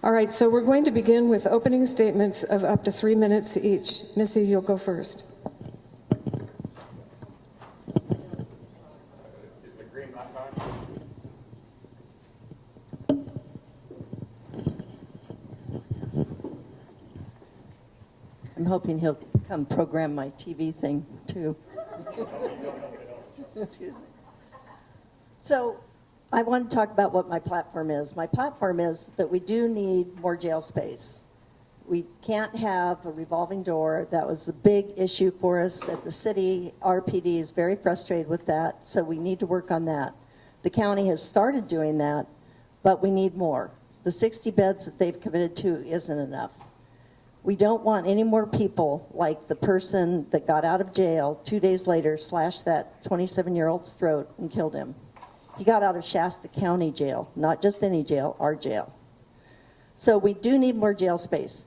All right, so we're going to begin with opening statements of up to 3 minutes each. Missy, you'll go first. I'm hoping he'll come program my TV thing, too. Excuse me. So I want to talk about what my platform is. My platform is that we do need more jail space. We can't have a revolving door. That was a big issue for us at the city. RPD is very frustrated with that, so we need to work on that. The county has started doing that, but we need more. The 60 beds that they've committed to isn't enough. We don't want any more people like the person that got out of jail 2 days later, slashed that 27-year-old's throat and killed him. He got out of Shasta County jail, not just any jail, our jail. So we do need more jail space.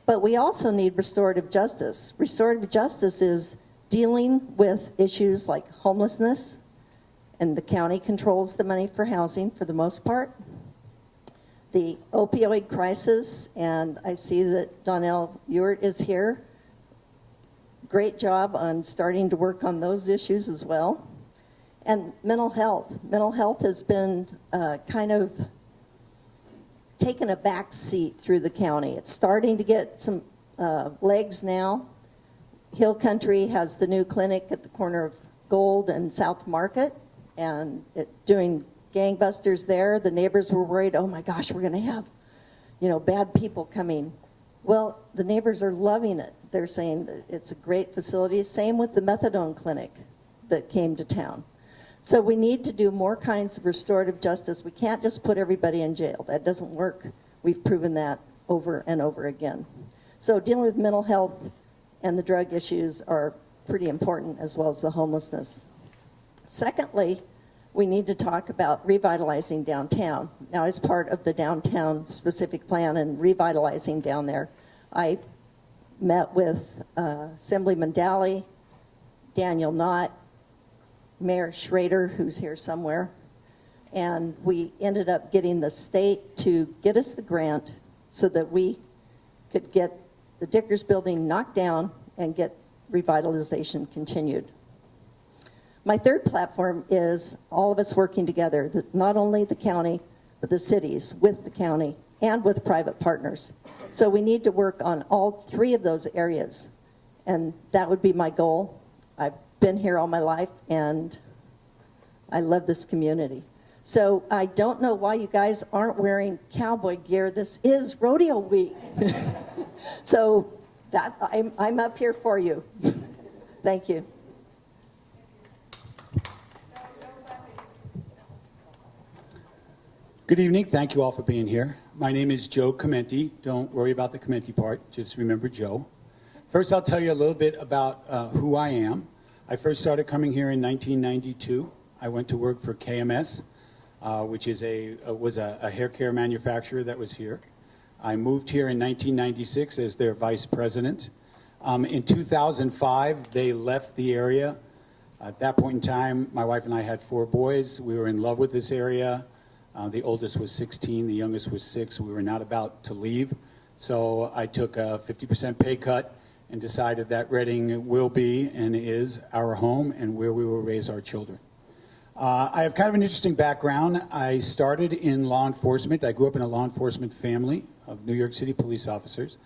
But we also need restorative justice. Restorative justice is dealing with issues like homelessness, and the county controls the money for housing for the most part. The opioid crisis, and I see that Donnell Ewert is here. Great job on starting to work on those issues as well. And mental health. Mental health has been kind of taken a back seat through the county. It's starting to get some legs now. Hill Country has the new clinic at the corner of Gold and South Market, and doing gangbusters there. The neighbors were worried, oh my gosh, we're going to have, bad people coming. Well, the neighbors are loving it. They're saying that it's a great facility. Same with the methadone clinic that came to town. So we need to do more kinds of restorative justice. We can't just put everybody in jail. That doesn't work. We've proven that over and over again. So dealing with mental health and the drug issues are pretty important, as well as the homelessness. Secondly, we need to talk about revitalizing downtown. Now, as part of the downtown specific plan and revitalizing down there, I met with Assemblyman Daly, Daniel Knott, Mayor Schrader, who's here somewhere, and we ended up getting the state to get us the grant so that we could get the Dickers building knocked down and get revitalization continued. My third platform is all of us working together, not only the county, but the cities with the county and with private partners. So we need to work on all three of those areas, and that would be my goal. I've been here all my life, and I love this community. So I don't know why you guys aren't wearing cowboy gear. This is rodeo week. So I'm up here for you. Thank you. Good evening. Thank you all for being here. My name is Joe Comenti. Don't worry about the Comenti part. Just remember Joe. First, I'll tell you a little bit about who I am. I first started coming here in 1992. I went to work for KMS, which is was a hair care manufacturer that was here. I moved here in 1996 as their vice president. In 2005, they left the area. At that point in time, my wife and I had 4 boys. We were in love with this area. The oldest was 16, the youngest was 6. We were not about to leave. So I took a 50% pay cut and decided that Reading will be and is our home and where we will raise our children. I have kind of an interesting background. I started in law enforcement. I grew up in a law enforcement family of New York City police officers.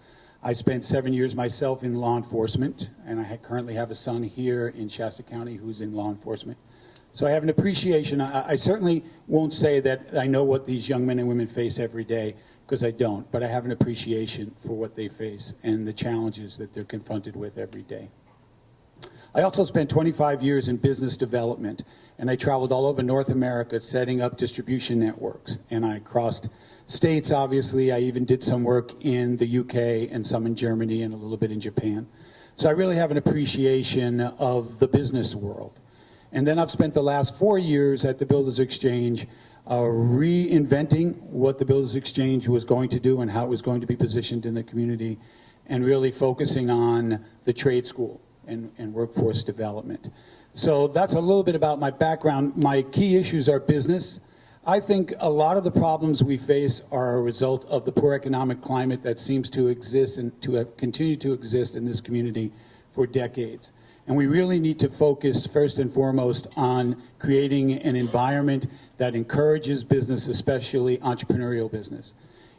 I spent 7 years myself in law enforcement, and I currently have a son here in Shasta County who's in law enforcement. So I have an appreciation. I certainly won't say that I know what these young men and women face every day, because I don't, but I have an appreciation for what they face and the challenges that they're confronted with every day. I also spent 25 years in business development, and I traveled all over North America setting up distribution networks, and I crossed states, obviously. I even did some work in the UK and some in Germany and a little bit in Japan. So I really have an appreciation of the business world. And then I've spent the last 4 years at the Builders Exchange reinventing what the Builders Exchange was going to do and how it was going to be positioned in the community, and really focusing on the trade school and workforce development. So that's a little bit about my background. My key issues are business. I think a lot of the problems we face are a result of the poor economic climate that seems to exist and to have continued to exist in this community for decades. And we really need to focus first and foremost on creating an environment that encourages business, especially entrepreneurial business.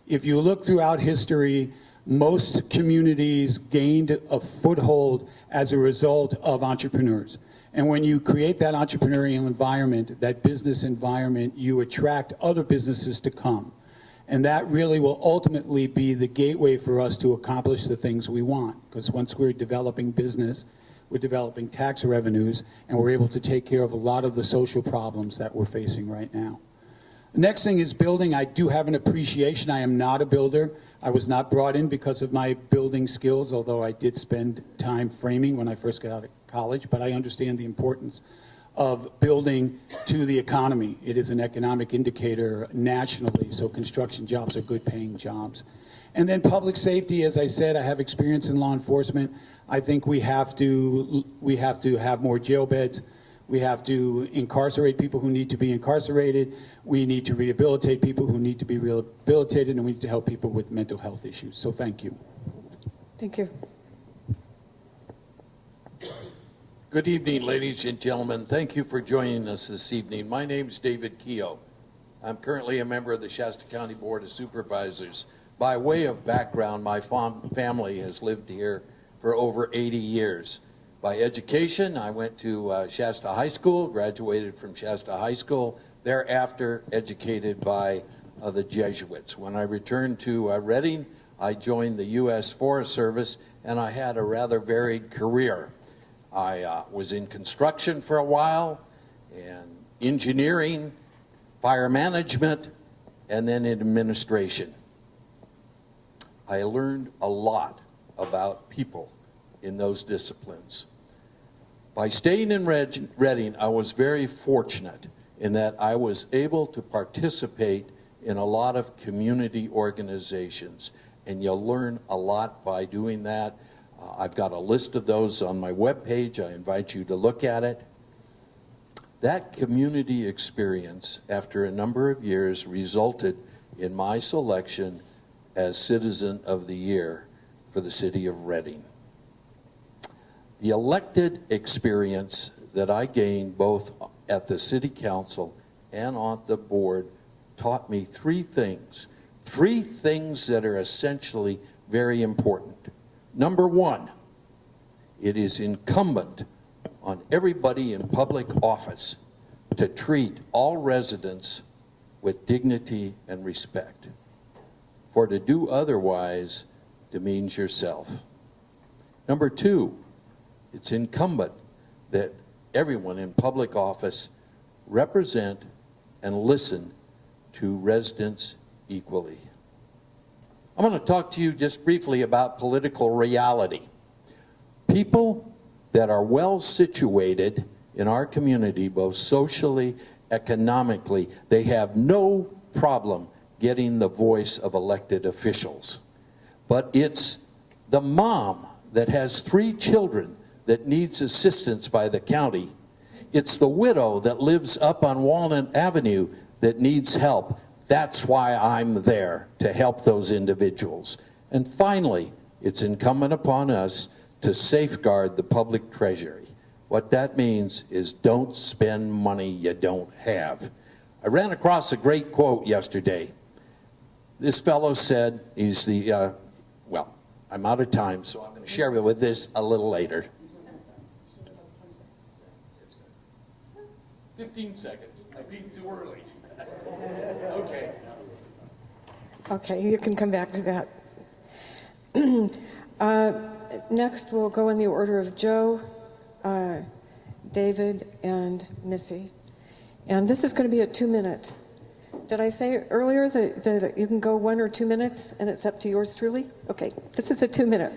If you look throughout history, most communities gained a foothold as a result of entrepreneurs. And when you create that entrepreneurial environment, that business environment, you attract other businesses to come. And that really will ultimately be the gateway for us to accomplish the things we want. Because once we're developing business, we're developing tax revenues, and we're able to take care of a lot of the social problems that we're facing right now. The next thing is building. I do have an appreciation. I am not a builder. I was not brought in because of my building skills, although I did spend time framing when I first got out of college, but I understand the importance of building to the economy. It is an economic indicator nationally, so construction jobs are good paying jobs. And then public safety, as I said, I have experience in law enforcement. I think we have to have more jail beds. We have to incarcerate people who need to be incarcerated. We need to rehabilitate people who need to be rehabilitated, and we need to help people with mental health issues. So thank you. Thank you. Good evening, ladies and gentlemen. Thank you for joining us this evening. My name is David Keogh. I'm currently a member of the Shasta County Board of Supervisors. By way of background, my family has lived here for over 80 years. By education, I went to Shasta High School, graduated from Shasta High School, thereafter educated by the Jesuits. When I returned to Reading, I joined the U.S. Forest Service, and I had a rather varied career. I was in construction for a while, and engineering, fire management, and then in administration. I learned a lot about people in those disciplines. By staying in Reading, I was very fortunate in that I was able to participate in a lot of community organizations, and you'll learn a lot by doing that. I've got a list of those on my webpage. I invite you to look at it. That community experience, after a number of years, resulted in my selection as Citizen of the Year for the City of Reading. The elected experience that I gained both at the City Council and on the board taught me three things that are essentially very important. Number one, it is incumbent on everybody in public office to treat all residents with dignity and respect. For to do otherwise demeans yourself. Number two, it's incumbent that everyone in public office represent and listen to residents equally. I'm going to talk to you just briefly about political reality. People that are well situated in our community, both socially, economically, they have no problem getting the voice of elected officials. But it's the mom that has 3 children that needs assistance by the county. It's the widow that lives up on Walnut Avenue that needs help. That's why I'm there, to help those individuals. And finally, it's incumbent upon us to safeguard the public treasury. What that means is don't spend money you don't have. I ran across a great quote yesterday. This fellow said, he's the, well, I'm out of time, so I'm going to share with this a little later. 15 seconds. I peaked too early. Okay. Okay, you can come back to that. Next, we'll go in the order of Joe, David, and Missy. And this is going to be a 2-minute. Did I say earlier that you can go 1 or 2 minutes and it's up to yours truly? Okay, this is a 2-minute.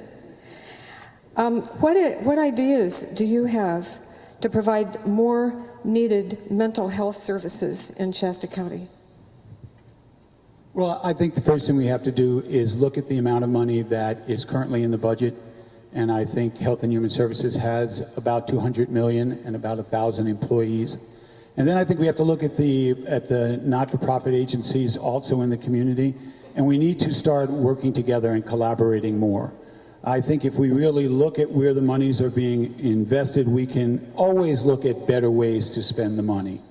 What ideas do you have to provide more needed mental health services in Shasta County? Well, I think the first thing we have to do is look at the amount of money that is currently in the budget. And I think Health and Human Services has about $200 million and about 1,000 employees. And then I think we have to look at the not-for-profit agencies also in the community, and we need to start working together and collaborating more. I think if we really look at where the monies are being invested, we can always look at better ways to spend the money.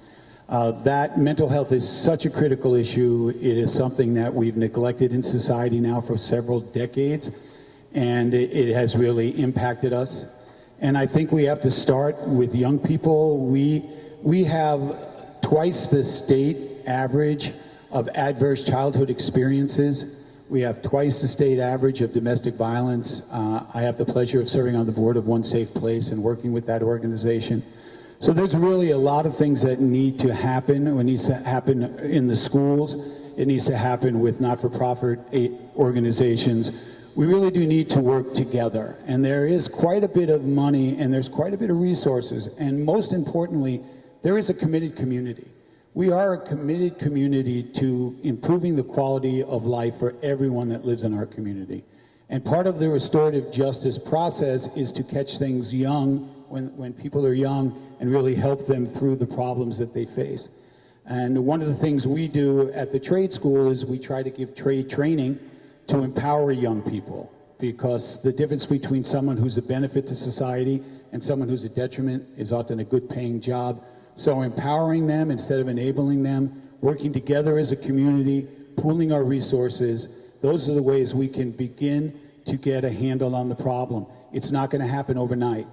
That mental health is such a critical issue. It is something that we've neglected in society now for several decades, and it has really impacted us. And I think we have to start with young people. We have twice the state average of adverse childhood experiences. We have twice the state average of domestic violence. I have the pleasure of serving on the board of One Safe Place and working with that organization. So there's really a lot of things that need to happen. It needs to happen in the schools. It needs to happen with not-for-profit organizations. We really do need to work together. And there is quite a bit of money and there's quite a bit of resources. And most importantly, there is a committed community. We are a committed community to improving the quality of life for everyone that lives in our community. And part of the restorative justice process is to catch things young, when people are young, and really help them through the problems that they face. And one of the things we do at the trade school is we try to give trade training to empower young people, because the difference between someone who's a benefit to society and someone who's a detriment is often a good paying job. So empowering them instead of enabling them, working together as a community, pooling our resources, those are the ways we can begin to get a handle on the problem. It's not going to happen overnight.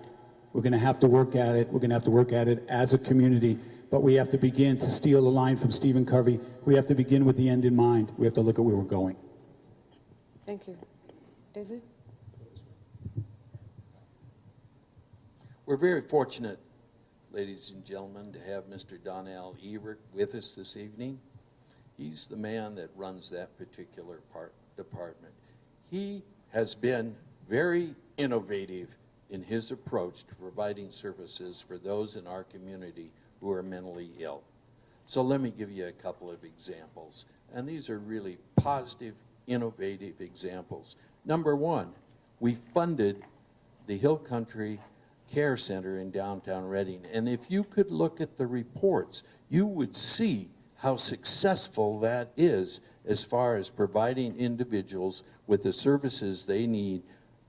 We're going to have to work at it. We're going to have to work at it as a community. But we have to begin, to steal a line from Stephen Covey, we have to begin with the end in mind. We have to look at where we're going. Thank you. David? We're very fortunate, ladies and gentlemen, to have Mr. Donnell Ebert with us this evening. He's the man that runs that particular department. He has been very innovative in his approach to providing services for those in our community who are mentally ill. So let me give you a couple of examples. And these are really positive, innovative examples. Number one, we funded the Hill Country Care Center in downtown Reading. And if you could look at the reports, you would see how successful that is as far as providing individuals with the services they need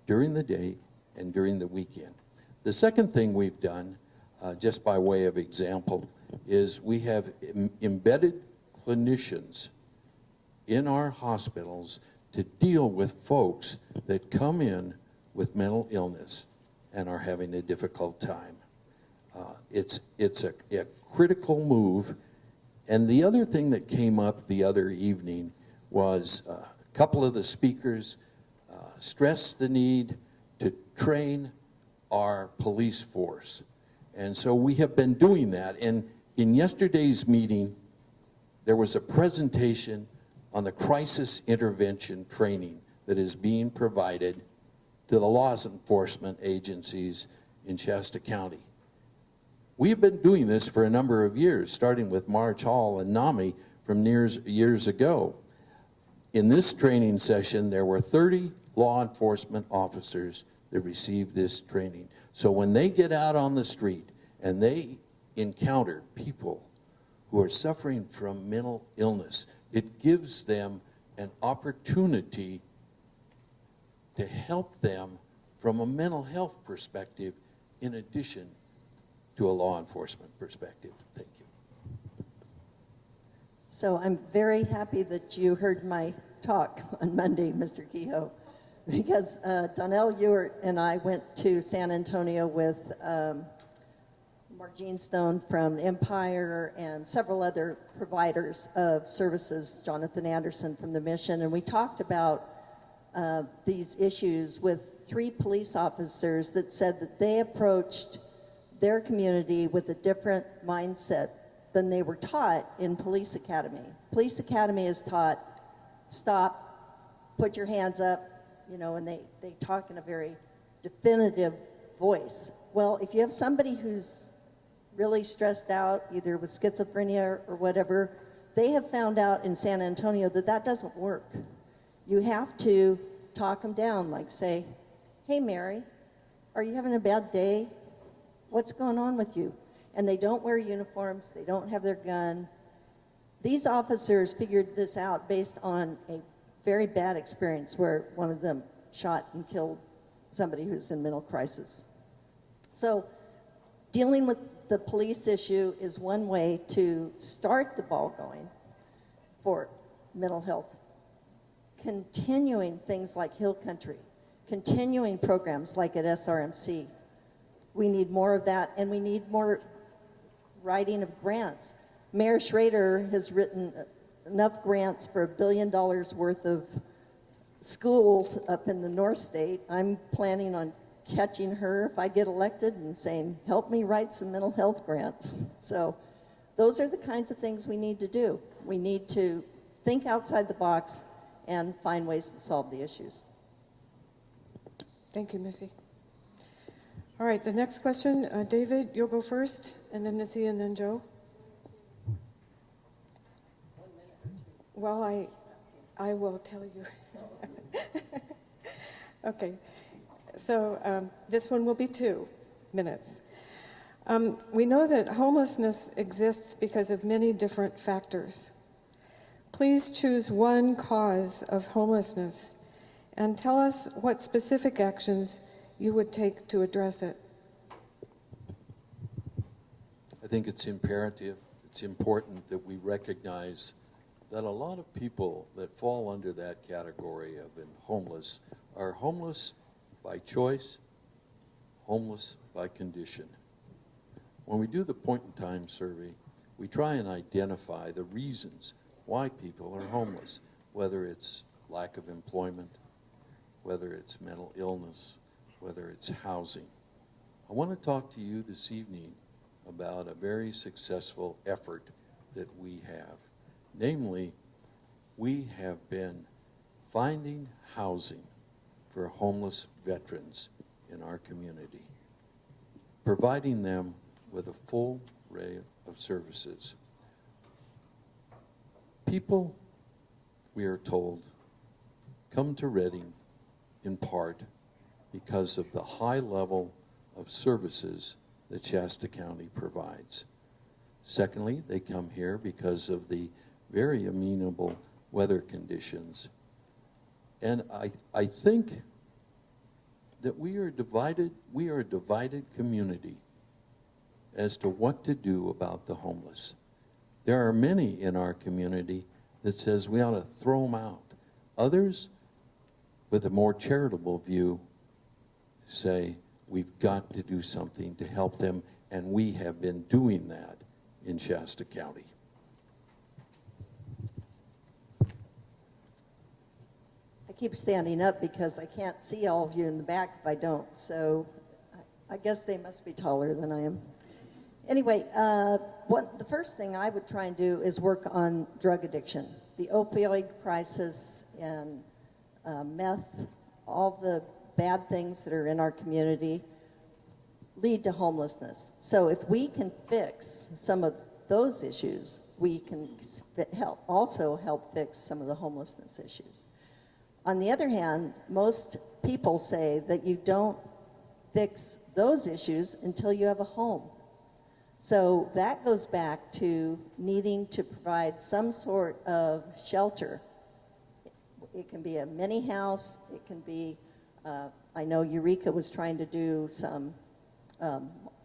during the day and during the weekend. The second thing we've done, just by way of example, is we have embedded clinicians in our hospitals to deal with folks that come in with mental illness and are having a difficult time. It's a critical move. And the other thing that came up the other evening was a couple of the speakers stressed the need to train our police force. And so we have been doing that. And in yesterday's meeting, there was a presentation on the crisis intervention training that is being provided to the law enforcement agencies in Shasta County. We have been doing this for a number of years, starting with March Hall and NAMI from years ago. In this training session, there were 30 law enforcement officers that received this training. So when they get out on the street and they encounter people who are suffering from mental illness, it gives them an opportunity to help them from a mental health perspective in addition to a law enforcement perspective. Thank you. So I'm very happy that you heard my talk on Monday, Mr. Kehoe, because Donnell Ewert and I went to San Antonio with Mark Stone from the Empire and several other providers of services, Jonathan Anderson from the Mission, and we talked about these issues with 3 police officers that said that they approached their community with a different mindset than they were taught in Police Academy. Police Academy is taught, stop, put your hands up, you know, and they talk in a very definitive voice. Well, if you have somebody who's really stressed out, either with schizophrenia or whatever, they have found out in San Antonio that that doesn't work. You have to talk them down, like say, hey, Mary, are you having a bad day? What's going on with you? and they don't wear uniforms, they don't have their gun. These officers figured this out based on a very bad experience where one of them shot and killed somebody who's in mental crisis. So dealing with the police issue is one way to start the ball going for mental health. Continuing things like Hill Country, continuing programs like at SRMC. We need more of that, and we need more writing of grants. Mayor Schrader has written enough grants for $1 billion worth of schools up in the North State. I'm planning on catching her if I get elected and saying, help me write some mental health grants. So those are the kinds of things we need to do. We need to think outside the box and find ways to solve the issues. Thank you, Missy. All right, the next question, David, you'll go first, and then Missy, and then Joe. Well, I will tell you. Okay, so this one will be 2 minutes. We know that homelessness exists because of many different factors. Please choose one cause of homelessness and tell us what specific actions you would take to address it. I think it's imperative, it's important that we recognize that a lot of people that fall under that category of homeless are homeless by choice, homeless by condition. When we do the point-in-time survey, we try and identify the reasons why people are homeless, whether it's lack of employment, whether it's mental illness, whether it's housing. I want to talk to you this evening about a very successful effort that we have. Namely, we have been finding housing for homeless veterans in our community, providing them with a full array of services. People, we are told, come to Reading in part because of the high level of services that Shasta County provides. Secondly, they come here because of the very amenable weather conditions. And I think that we are a divided community as to what to do about the homeless. There are many in our community that says we ought to throw them out. Others, with a more charitable view, say we've got to do something to help them, and we have been doing that in Shasta County. I keep standing up because I can't see all of you in the back if I don't, so I guess they must be taller than I am. Anyway, the first thing I would try and do is work on drug addiction. The opioid crisis and meth, all the bad things that are in our community lead to homelessness. So if we can fix some of those issues, we can also help fix some of the homelessness issues. On the other hand, most people say that you don't fix those issues until you have a home. So that goes back to needing to provide some sort of shelter. It can be a mini house, it can be, I know Eureka was trying to do some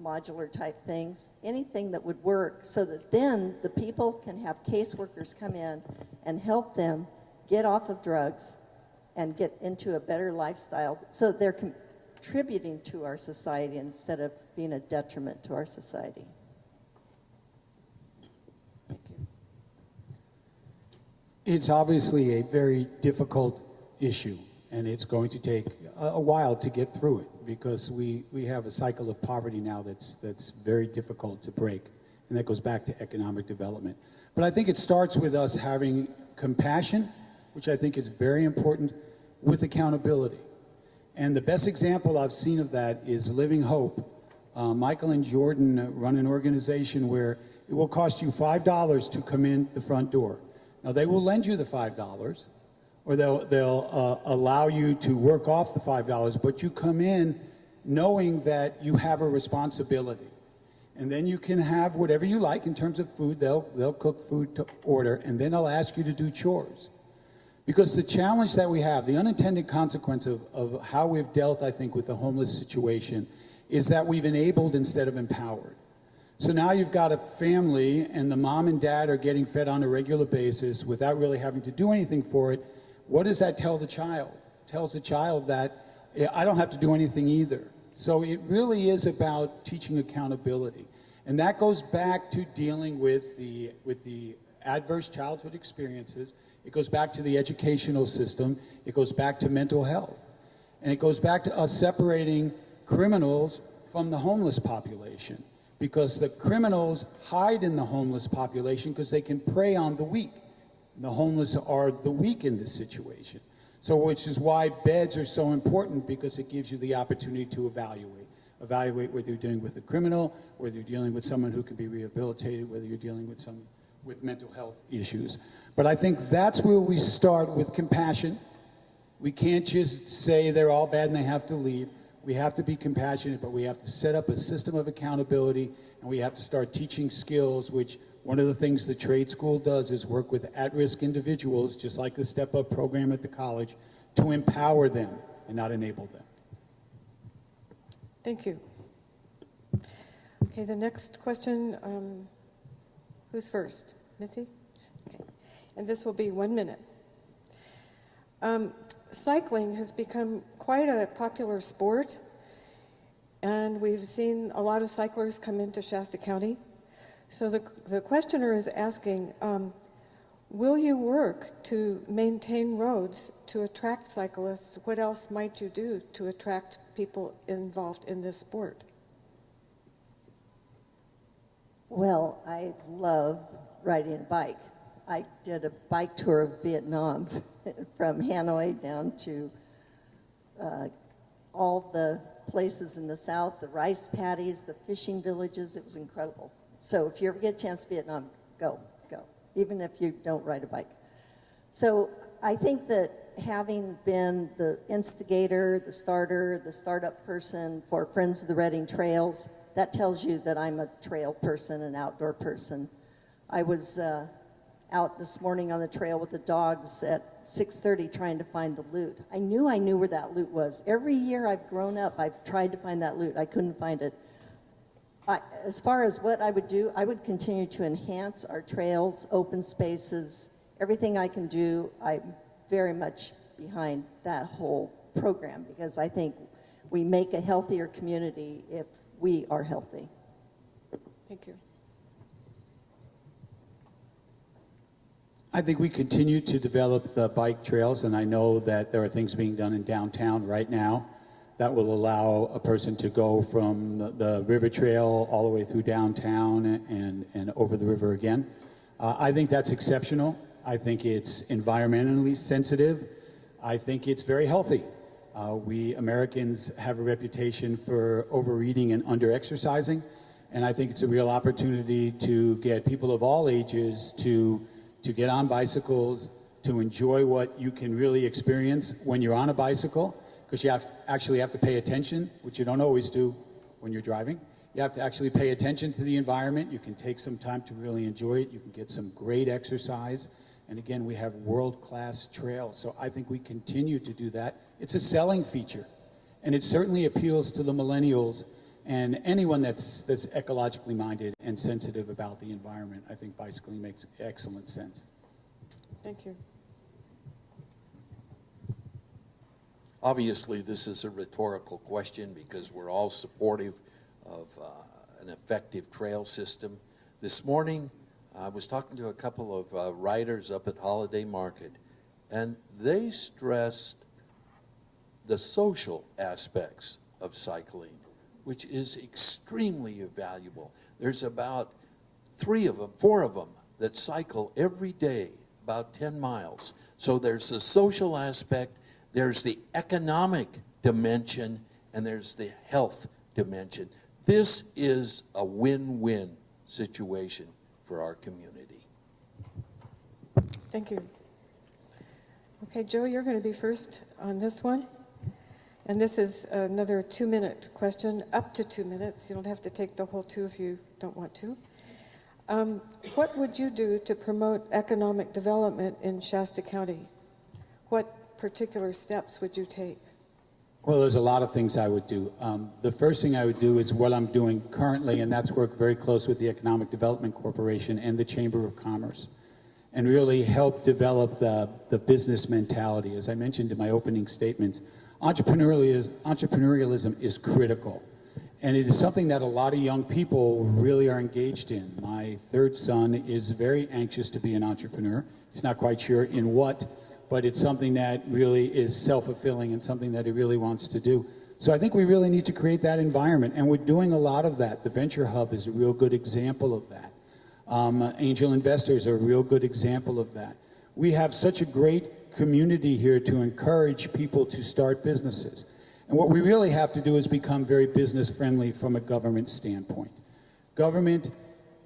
modular type things, anything that would work so that then the people can have caseworkers come in and help them get off of drugs and get into a better lifestyle so that they're contributing to our society instead of being a detriment to our society. Thank you. It's obviously a very difficult issue, and it's going to take a while to get through it because we have a cycle of poverty now that's very difficult to break, and that goes back to economic development. But I think it starts with us having compassion, which I think is very important, with accountability. And the best example I've seen of that is Living Hope. Michael and Jordan run an organization where it will cost you $5 to come in the front door. Now, they will lend you the $5, or they'll allow you to work off the $5, but you come in knowing that you have a responsibility. And then you can have whatever you like in terms of food. They'll cook food to order, and then they'll ask you to do chores. Because the challenge that we have, the unintended consequence of how we've dealt, I think, with the homeless situation is that we've enabled instead of empowered. So now you've got a family, and the mom and dad are getting fed on a regular basis without really having to do anything for it. What does that tell the child? It tells the child that I don't have to do anything either. So it really is about teaching accountability. And that goes back to dealing with the adverse childhood experiences. It goes back to the educational system. It goes back to mental health. And it goes back to us separating criminals from the homeless population. Because the criminals hide in the homeless population because they can prey on the weak. And the homeless are the weak in this situation. So which is why beds are so important, because it gives you the opportunity to evaluate. Evaluate whether you're dealing with a criminal, whether you're dealing with someone who can be rehabilitated, whether you're dealing with someone with mental health issues. But I think that's where we start with compassion. We can't just say they're all bad and they have to leave. We have to be compassionate, but we have to set up a system of accountability, and we have to start teaching skills, which one of the things the trade school does is work with at-risk individuals, just like the Step Up program at the college, to empower them and not enable them. Thank you. Okay, the next question, who's first? Missy? Okay. And this will be 1 minute. Cycling has become quite a popular sport, and we've seen a lot of cyclers come into Shasta County. So the questioner is asking, will you work to maintain roads to attract cyclists? What else might you do to attract people involved in this sport? Well, I love riding a bike. I did a bike tour of Vietnam from Hanoi down to all the places in the south, the rice paddies, the fishing villages. It was incredible. So if you ever get a chance to Vietnam, go, even if you don't ride a bike. So I think that having been the instigator, the starter, the startup person for Friends of the Redding Trails, that tells you that I'm a trail person, an outdoor person. I was out this morning on the trail with the dogs at 6:30 trying to find the loot. I knew where that loot was. Every year I've grown up, I've tried to find that loot. I couldn't find it. As far as what I would do, I would continue to enhance our trails, open spaces, everything I can do. I'm very much behind that whole program, because I think we make a healthier community if we are healthy. Thank you. I think we continue to develop the bike trails, and I know that there are things being done in downtown right now that will allow a person to go from the river trail all the way through downtown and over the river again. I think that's exceptional. I think it's environmentally sensitive. I think it's very healthy. We Americans have a reputation for overeating and under-exercising, and I think it's a real opportunity to get people of all ages to get on bicycles, to enjoy what you can really experience when you're on a bicycle, because you actually have to pay attention, which you don't always do when you're driving. You have to actually pay attention to the environment. You can take some time to really enjoy it. You can get some great exercise. And again, we have world-class trails. So I think we continue to do that. It's a selling feature. And it certainly appeals to the millennials and anyone that's ecologically minded and sensitive about the environment. I think bicycling makes excellent sense. Thank you. Obviously, this is a rhetorical question because we're all supportive of an effective trail system. This morning, I was talking to a couple of riders up at Holiday Market, and they stressed the social aspects of cycling, which is extremely valuable. There's about 4 of them that cycle every day, about 10 miles. So there's the social aspect, there's the economic dimension, and there's the health dimension. This is a win-win situation for our community. Thank you. Okay, Joe, you're going to be first on this one. And this is another 2-minute question, up to 2 minutes. You don't have to take the whole 2 if you don't want to. What would you do to promote economic development in Shasta County? What particular steps would you take? Well, there's a lot of things I would do. The first thing I would do is what I'm doing currently, and that's work very close with the Economic Development Corporation and the Chamber of Commerce, and really help develop the business mentality. As I mentioned in my opening statements, entrepreneurialism is critical, and it is something that a lot of young people really are engaged in. My third son is very anxious to be an entrepreneur. He's not quite sure in what, but it's something that really is self-fulfilling and something that he really wants to do. So I think we really need to create that environment, and we're doing a lot of that. The Venture Hub is a real good example of that. Angel investors are a real good example of that. We have such a great community here to encourage people to start businesses. And what we really have to do is become very business friendly from a government standpoint. Government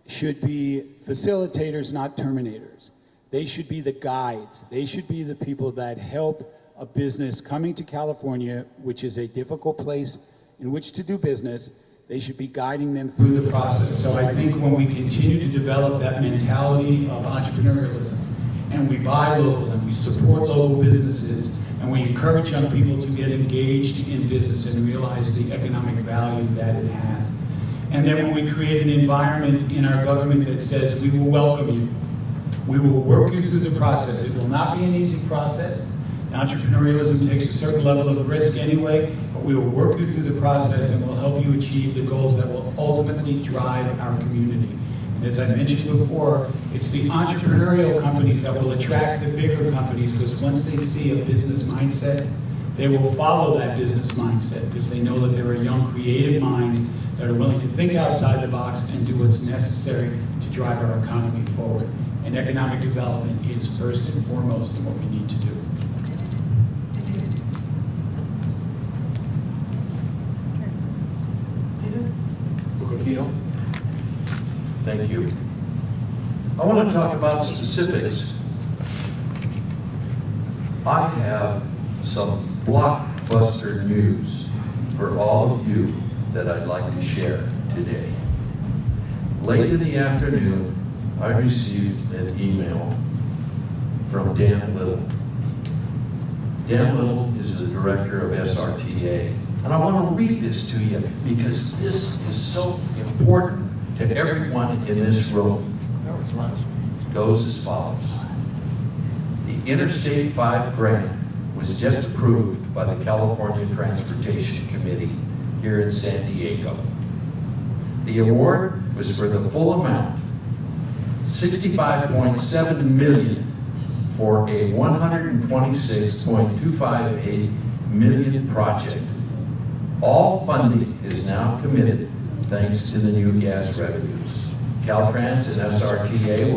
should be facilitators, not terminators. They should be the guides. They should be the people that help a business coming to California, which is a difficult place in which to do business. They should be guiding them through the process. So I think when we continue to develop that mentality of entrepreneurialism, and we buy local, and we support local businesses, and we encourage young people to get engaged in business and realize the economic value that it has. And then when we create an environment in our government that says, we will welcome you, we will work you through the process. It will not be an easy process. Entrepreneurialism takes a certain level of risk anyway, but we will work you through the process and will help you achieve the goals that will ultimately drive our community. And as I mentioned before, it's the entrepreneurial companies that will attract the bigger companies, because once they see a business mindset, they will follow that business mindset because they know that there are young, creative minds that are willing to think outside the box and do what's necessary to drive our economy forward. And economic development is first and foremost in what we need to do. Thank you. I want to talk about specifics. I have some blockbuster news for all of you that I'd like to share today. Late in the afternoon, I received an email from Dan Little. Dan Little is the director of SRTA. And I want to read this to you because this is so important to everyone in this room. It goes as follows. The Interstate 5 grant was just approved by the California Transportation Committee here in San Diego. The award was for the full amount, $65.7 million for a $126.258 million project. All funding is now committed thanks to the new gas revenues. Caltrans and SRTA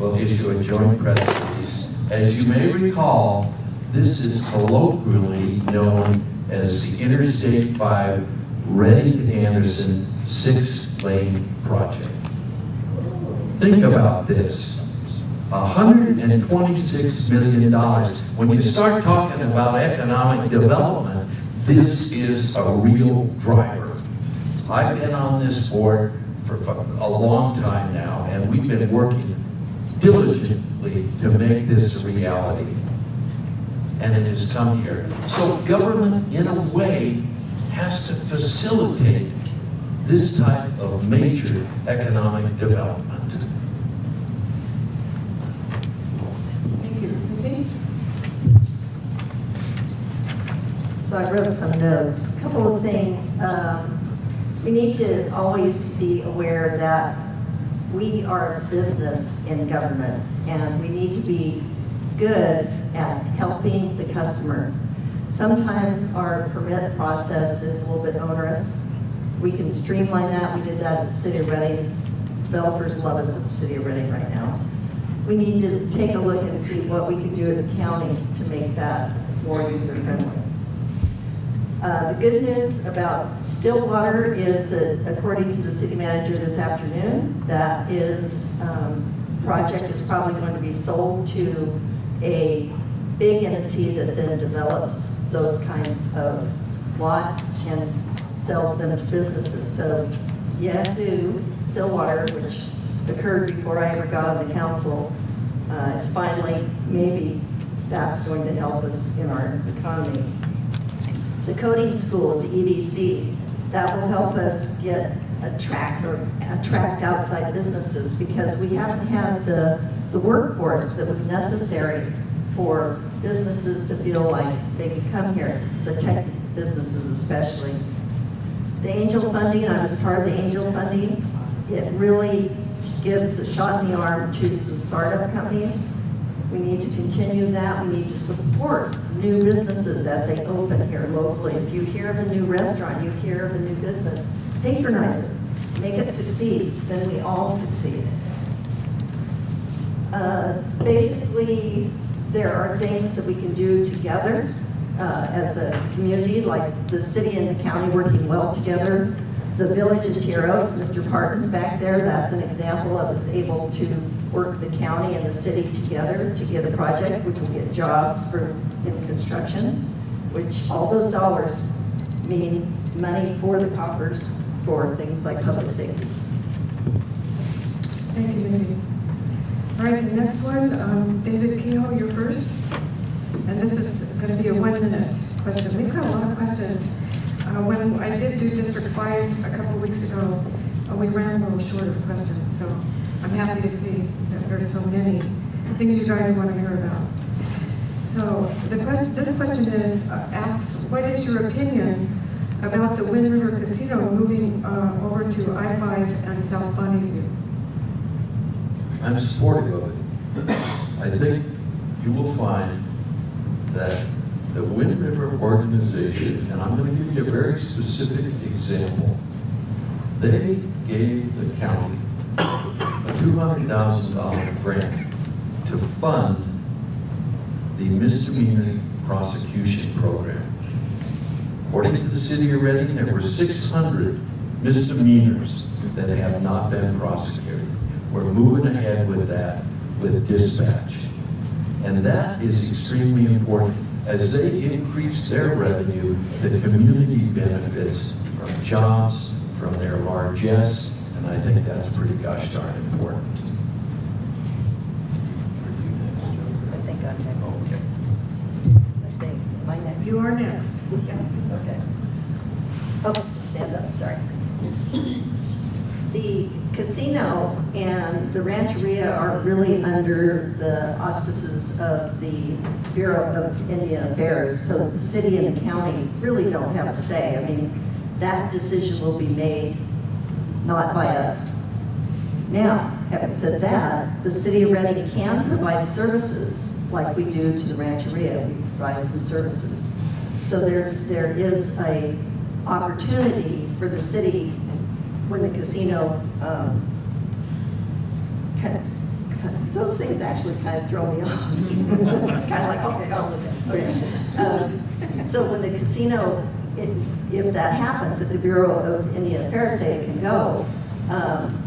will issue a joint press release. As you may recall, this is colloquially known as the Interstate 5 Redding-Anderson 6-lane project. Think about this. $126 million. When you start talking about economic development, this is a real driver. I've been on this board for a long time now, and we've been working diligently to make this a reality. And it has come here. So government, in a way, has to facilitate this type of major economic development. Thank you. Missy? So I wrote some notes. A couple of things. We need to always be aware that we are a business in government, and we need to be good at helping the customer. Sometimes our permit process is a little bit onerous. We can streamline that. We did that at the City of Redding. Developers love us at the City of Redding right now. We need to take a look and see what we can do in the county to make that more user-friendly. The good news about Stillwater is that, according to the city manager this afternoon, that is project is probably going to be sold to a big entity that then develops those kinds of lots and sells them to businesses. So Yahoo, Stillwater, which occurred before I ever got on the council, is finally, maybe that's going to help us in our economy. The coding school, the EDC, that will help us attract outside businesses, because we haven't had the workforce that was necessary for businesses to feel like they could come here, the tech businesses especially. The angel funding, I was part of the angel funding. It really gives a shot in the arm to some startup companies. We need to continue that. We need to support new businesses as they open here locally. If you hear of a new restaurant, you hear of a new business, patronize it, make it succeed, then we all succeed. Basically, there are things that we can do together as a community, like the city and the county working well together. The village of Tier Oaks, Mr. Parton's back there, that's an example of us able to work the county and the city together to get a project which will get jobs in construction, which all those dollars mean money for the coffers for things like public safety. Thank you, Missy. All right, the next one, David Kehoe, you're first. And this is going to be a 1-minute question. We've got a lot of questions. When I did do District 5 a couple of weeks ago, we ran a little short of questions. So I'm happy to see that there's so many things you guys want to hear about. So this question asks, what is your opinion about the Wind River Casino moving over to I-5 and South Bonneview? I'm supportive of it. I think you will find that the Wind River organization, and I'm going to give you a very specific example, they gave the county a $200,000 grant to fund the misdemeanor prosecution program. According to the city of Reading, there were 600 misdemeanors that have not been prosecuted. We're moving ahead with that with dispatch. And that is extremely important. As they increase their revenue, the community benefits from jobs, from their largesse, and I think that's pretty gosh darn important. I think I'm next. Okay. I think, am I next? You are next. Okay. Oh, stand up, sorry. The casino and the rancheria are really under the auspices of the Bureau of Indian Affairs, so the city and the county really don't have a say. I mean, that decision will be made not by us. Now, having said that, the city of Reading can provide services like we do to the rancheria. We provide some services. So there is a opportunity for the city when the casino, those things actually kind of throw me off. Kind of like, okay, I'll look at it. So when the casino, if that happens, if the Bureau of Indian Affairs say it can go,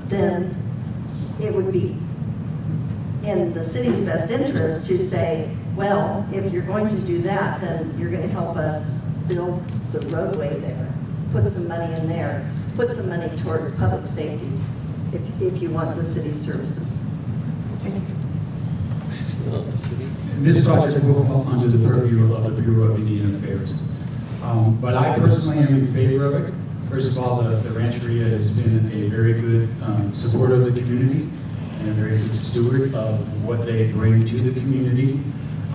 then it would be in the city's best interest to say, well, if you're going to do that, then you're going to help us build the roadway there, put some money in there, put some money toward public safety if you want the city's services. This project will fall under the purview of the Bureau of Indian Affairs. But I personally am in favor of it. First of all, the rancheria has been a very good supporter of the community and a very good steward of what they bring to the community.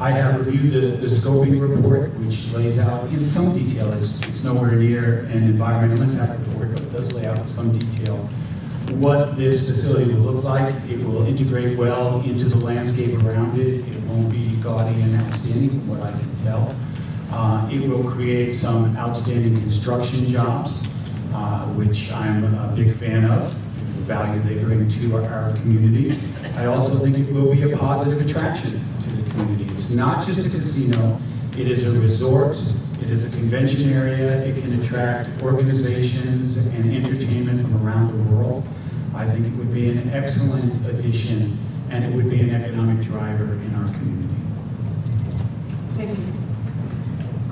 I have reviewed the scoping report, which lays out in some detail, it's nowhere near an environmental impact report, but it does lay out in some detail what this facility will look like. It will integrate well into the landscape around it. It won't be gaudy and outstanding from what I can tell. It will create some outstanding construction jobs, which I'm a big fan of, the value they bring to our community. I also think it will be a positive attraction to the community. It's not just a casino, it is a resort, it is a convention area, it can attract organizations and entertainment from around the world. I think it would be an excellent addition, and it would be an economic driver in our community. Thank you.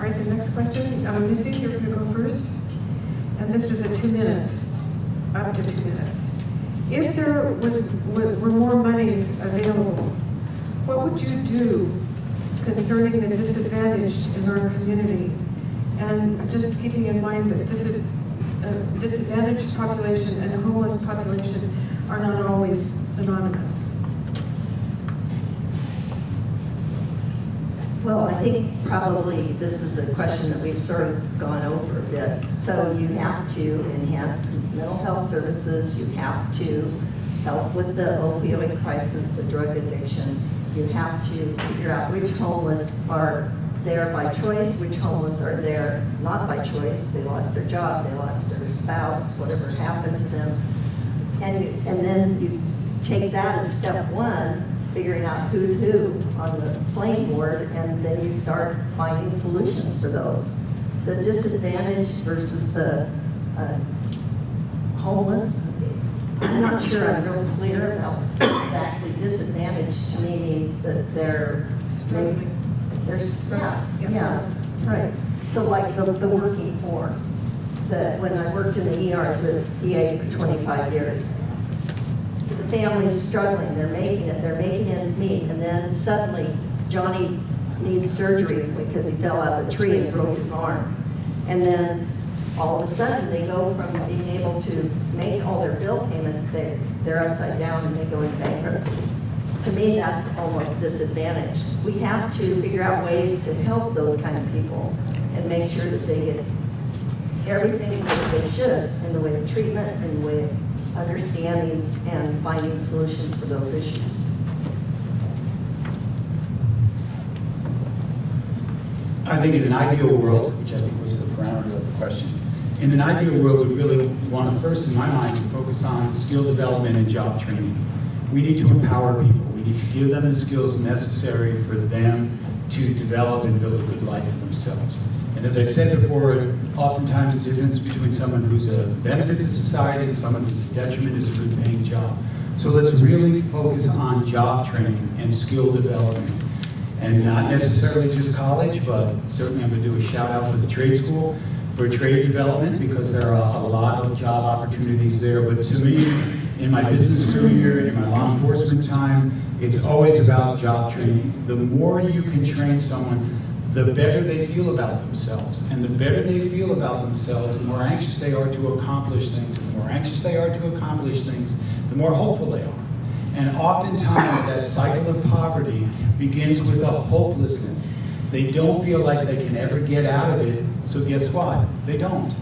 All right, the next question, Missy, you're going to go first. And this is a 2-minute, up to 2 minutes. If there were more monies available, what would you do concerning the disadvantaged in our community? And just keeping in mind that disadvantaged population and homeless population are not always synonymous. Well, I think probably this is a question that we've sort of gone over a bit. So you have to enhance mental health services, you have to help with the opioid crisis, the drug addiction. You have to figure out which homeless are there by choice, which homeless are there not by choice. They lost their job, they lost their spouse, whatever happened to them. And then you take that as step one, figuring out who's who on the playing board, and then you start finding solutions for those. The disadvantaged versus the homeless, I'm not sure I'm real clear about exactly disadvantaged. To me means that they're struggling. They're strapped. Yeah, right. So like the working poor, when I worked in the ERs at EA for 25 years, the family's struggling, they're making ends meet, and then suddenly Johnny needs surgery because he fell out of a tree and broke his arm. And then all of a sudden they go from being able to make all their bill payments, they're upside down and they go into bankruptcy. To me, that's almost disadvantaged. We have to figure out ways to help those kind of people and make sure that they get everything that they should in the way of treatment, in the way of understanding and finding solutions for those issues. I think in an ideal world, which I think was the parameter of the question, in an ideal world, we really want to first, in my mind, focus on skill development and job training. We need to empower people. We need to give them the skills necessary for them to develop and build a good life for themselves. And as I said before, oftentimes the difference between someone who's a benefit to society and someone who's a detriment is a good paying job. So let's really focus on job training and skill development. And not necessarily just college, but certainly I'm going to do a shout out for the trade school for trade development, because there are a lot of job opportunities there. But to me, in my business career, in my law enforcement time, it's always about job training. The more you can train someone, the better they feel about themselves. And the better they feel about themselves, the more anxious they are to accomplish things. And the more anxious they are to accomplish things, the more hopeful they are. And oftentimes that cycle of poverty begins with a hopelessness. They don't feel like they can ever get out of it, so guess what? They don't.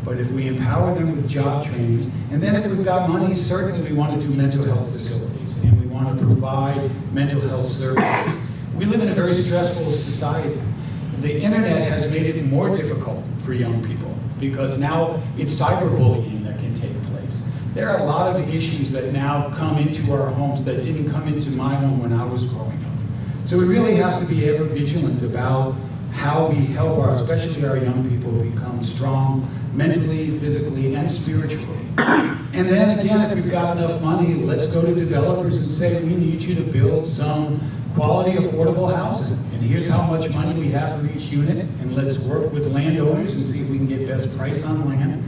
But if we empower them with job training, and then if we've got money, certainly we want to do mental health facilities, and we want to provide mental health services. We live in a very stressful society. The internet has made it more difficult for young people, because now it's cyberbullying that can take place. There are a lot of issues that now come into our homes that didn't come into my home when I was growing up. So we really have to be ever vigilant about how we help especially our young people, become strong mentally, physically, and spiritually. And then again, if we've got enough money, let's go to developers and say, we need you to build some quality, affordable housing. And here's how much money we have for each unit, and let's work with landowners and see if we can get best price on land,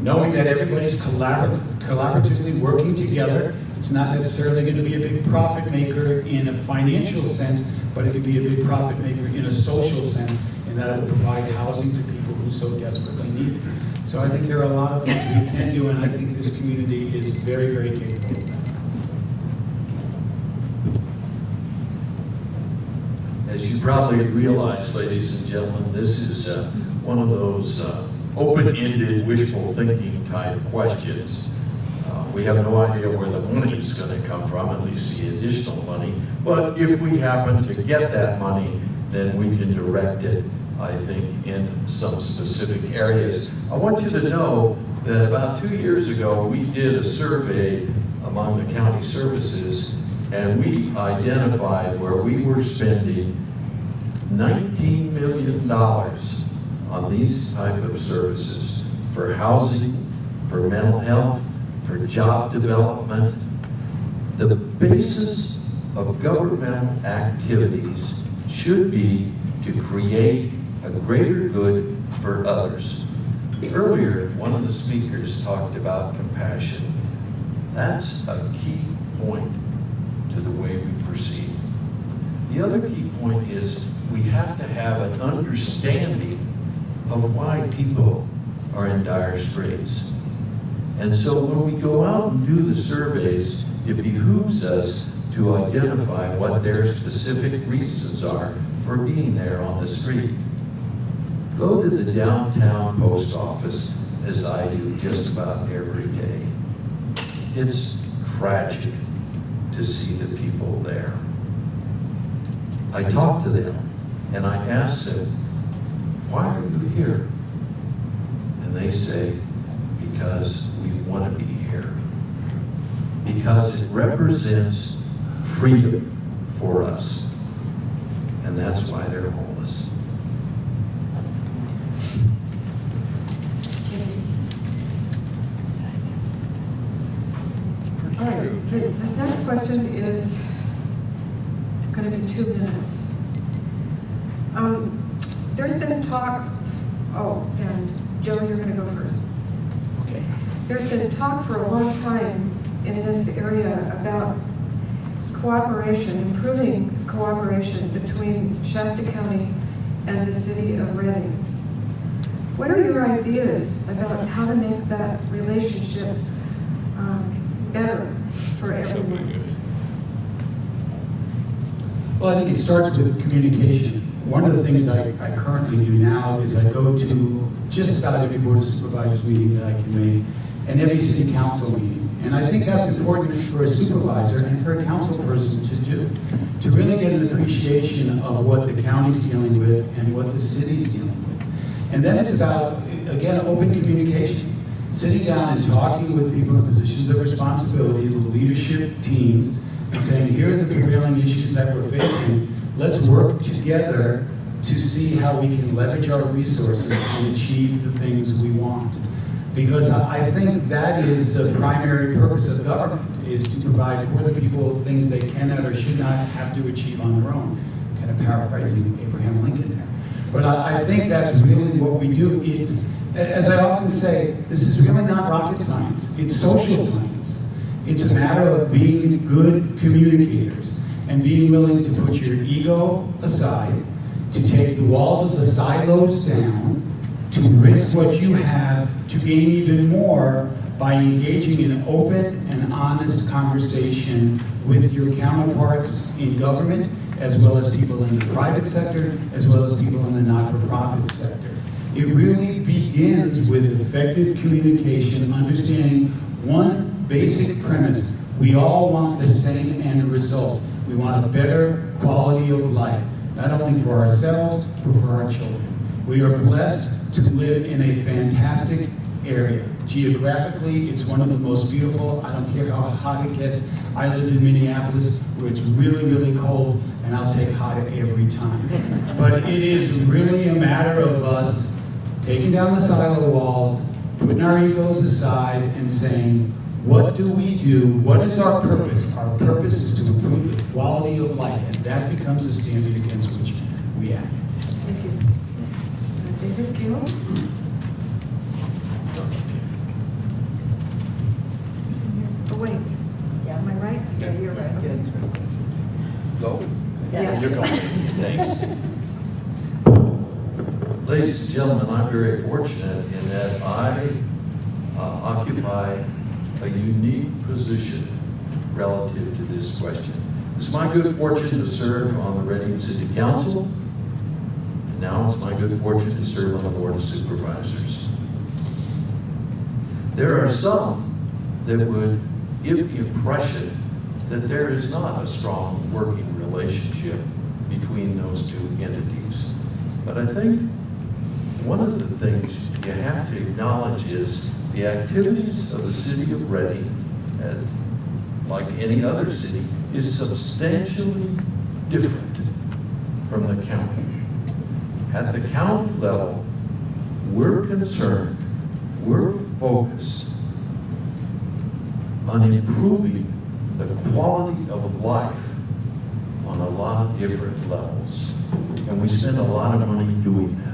knowing that everybody's collaboratively working together. It's not necessarily going to be a big profit maker in a financial sense, but it could be a big profit maker in a social sense, in that it will provide housing to people who so desperately need it. So I think there are a lot of things we can do, and I think this community is very, very capable of that. As you probably realize, ladies and gentlemen, this is one of those open-ended, wishful thinking type questions. We have no idea where the money is going to come from, at least the additional money. But if we happen to get that money, then we can direct it, I think, in some specific areas. I want you to know that about 2 years ago, we did a survey among the county services, and we identified where we were spending $19 million on these type of services for housing, for mental health, for job development. The basis of governmental activities should be to create a greater good for others. Earlier, one of the speakers talked about compassion. That's a key point to the way we proceed. The other key point is we have to have an understanding of why people are in dire straits. And so when we go out and do the surveys, it behooves us to identify what their specific reasons are for being there on the street. Go to the downtown post office, as I do just about every day. It's tragic to see the people there. I talk to them and I ask them, why are you here? And they say, because we want to be here. Because it represents freedom for us. And that's why they're homeless. All right, this next question is going to be 2 minutes. There's been talk, and Joe, you're going to go first. Okay. There's been talk for a long time in this area about cooperation, improving cooperation between Shasta County and the City of Redding. What are your ideas about how to make that relationship better for everyone? Well, I think it starts with communication. One of the things I currently do now is I go to just about every Board of Supervisors meeting that I can make, and every City Council meeting. And I think that's important for a supervisor and for a council person to do, to really get an appreciation of what the county's dealing with and what the city's dealing with. And then it's about, again, open communication. Sitting down and talking with people in positions of responsibility, the leadership teams, and saying, here are the prevailing issues that we're facing. Let's work together to see how we can leverage our resources and achieve the things we want. Because I think that is the primary purpose of government, is to provide for the people things they cannot or should not have to achieve on their own. Kind of paraphrasing Abraham Lincoln there. But I think that's really what we do. It's, as I often say, this is really not rocket science. It's social science. It's a matter of being good communicators and being willing to put your ego aside, to take the walls of the silos down, to risk what you have, to gain even more by engaging in an open and honest conversation with your counterparts in government, as well as people in the private sector, as well as people in the not-for-profit sector. It really begins with effective communication, understanding one basic premise. We all want the same end result. We want a better quality of life, not only for ourselves, but for our children. We are blessed to live in a fantastic area. Geographically, it's one of the most beautiful. I don't care how hot it gets. I lived in Minneapolis, where it's really, really cold, and I'll take hot every time. But it is really a matter of us taking down the silo walls, putting our egos aside, and saying, what do we do? What is our purpose? Our purpose is to improve the quality of life, and that becomes the standard against which we act. Thank you. David Gill? Oh, wait. Yeah. Am I right? Yeah, you're right. Okay. Go. Yes. You're going. Thanks. Ladies and gentlemen, I'm very fortunate in that I occupy a unique position relative to this question. It's my good fortune to serve on the Redding City Council, and now it's my good fortune to serve on the Board of Supervisors. There are some that would give the impression that there is not a strong working relationship between those two entities. But I think one of the things you have to acknowledge is the activities of the City of Redding, like any other city, is substantially different from the county. At the county level, we're concerned, we're focused on improving the quality of life on a lot of different levels. And we spend a lot of money doing that.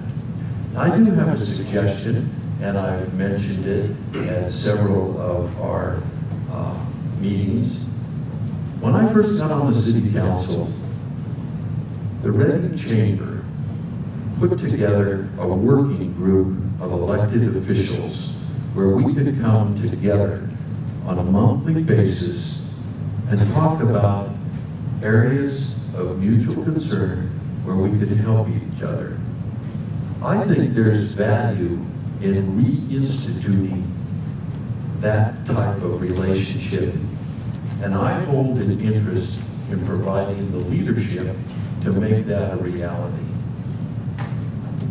I do have a suggestion, and I've mentioned it at several of our meetings. When I first got on the city council, the Reading Chamber put together a working group of elected officials where we could come together on a monthly basis and talk about areas of mutual concern where we could help each other. I think there's value in reinstituting that type of relationship, and I hold an interest in providing the leadership to make that a reality.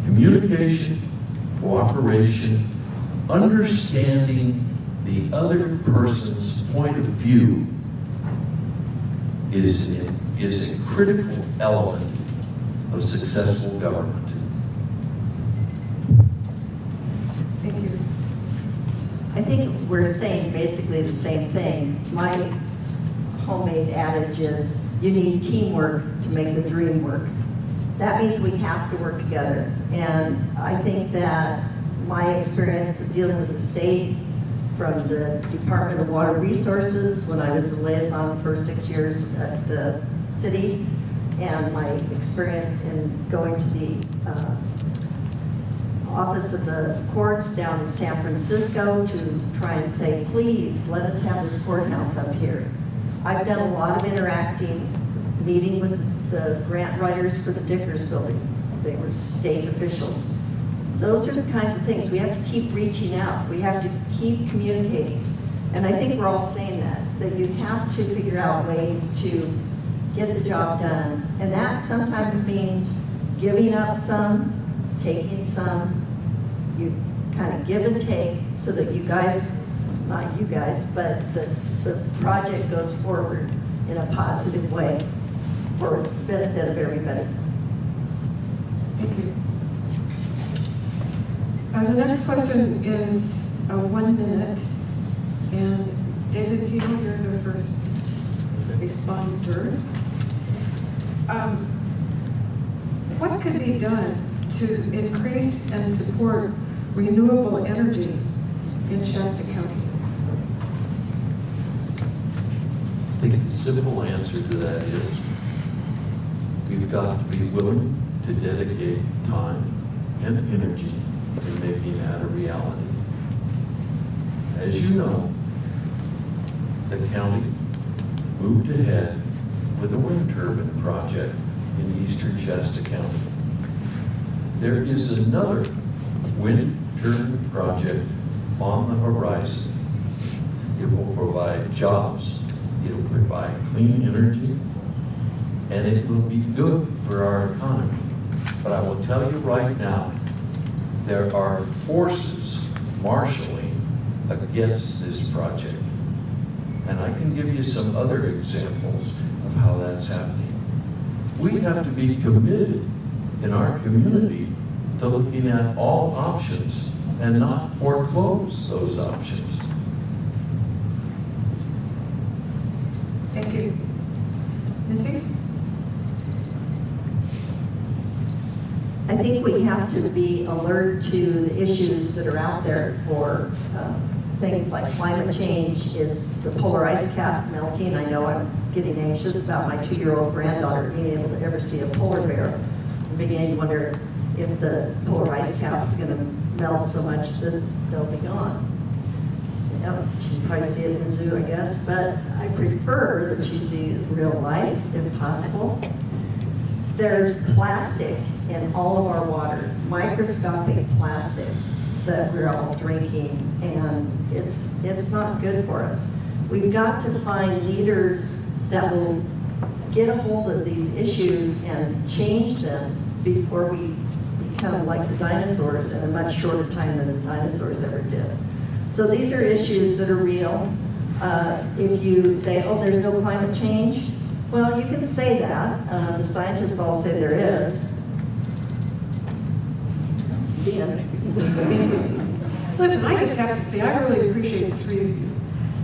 Communication, cooperation, understanding the other person's point of view is a critical element of successful government. Thank you. I think we're saying basically the same thing. My homemade adage is, you need teamwork to make the dream work. That means we have to work together. And I think that my experience of dealing with the state, from the Department of Water Resources, when I was the liaison for 6 years at the city, and my experience in going to the office of the courts down in San Francisco to try and say, please, let us have this courthouse up here. I've done a lot of interacting, meeting with the grant writers for the Dickers building. They were state officials. Those are the kinds of things. We have to keep reaching out. We have to keep communicating. And I think we're all saying that you have to figure out ways to get the job done. And that sometimes means giving up some, taking some. You kind of give and take so that you guys, not you guys, but the project goes forward in a positive way for the benefit of everybody. Thank you. The next question is 1 minute, and David Peel, you're the first responder. What could be done to increase and support renewable energy in Shasta County? I think the simple answer to that is we've got to be willing to dedicate time and energy in making that a reality. As you know, the county moved ahead with a wind turbine project in eastern Shasta County. There is another wind turbine project on the horizon. It will provide jobs, it will provide clean energy, and it will be good for our economy. But I will tell you right now, there are forces marshaling against this project. And I can give you some other examples of how that's happening. We have to be committed in our community to looking at all options and not foreclose those options. Thank you. Missy? I think we have to be alert to the issues that are out there for things like climate change. Is the polar ice cap melting? I know I'm getting anxious about my 2-year-old granddaughter being able to ever see a polar bear. I'm beginning to wonder if the polar ice cap is going to melt so much that they'll be gone. You know, she'd probably see it in the zoo, I guess, but I prefer that she see it in real life, if possible. There's plastic in all of our water, microscopic plastic that we're all drinking, and it's not good for us. We've got to find leaders that will get a hold of these issues and change them before we become like the dinosaurs in a much shorter time than the dinosaurs ever did. So these are issues that are real. If you say, oh, there's no climate change, well, you can say that. The scientists all say there is. The end. Listen, I just have to say, I really appreciate the three of you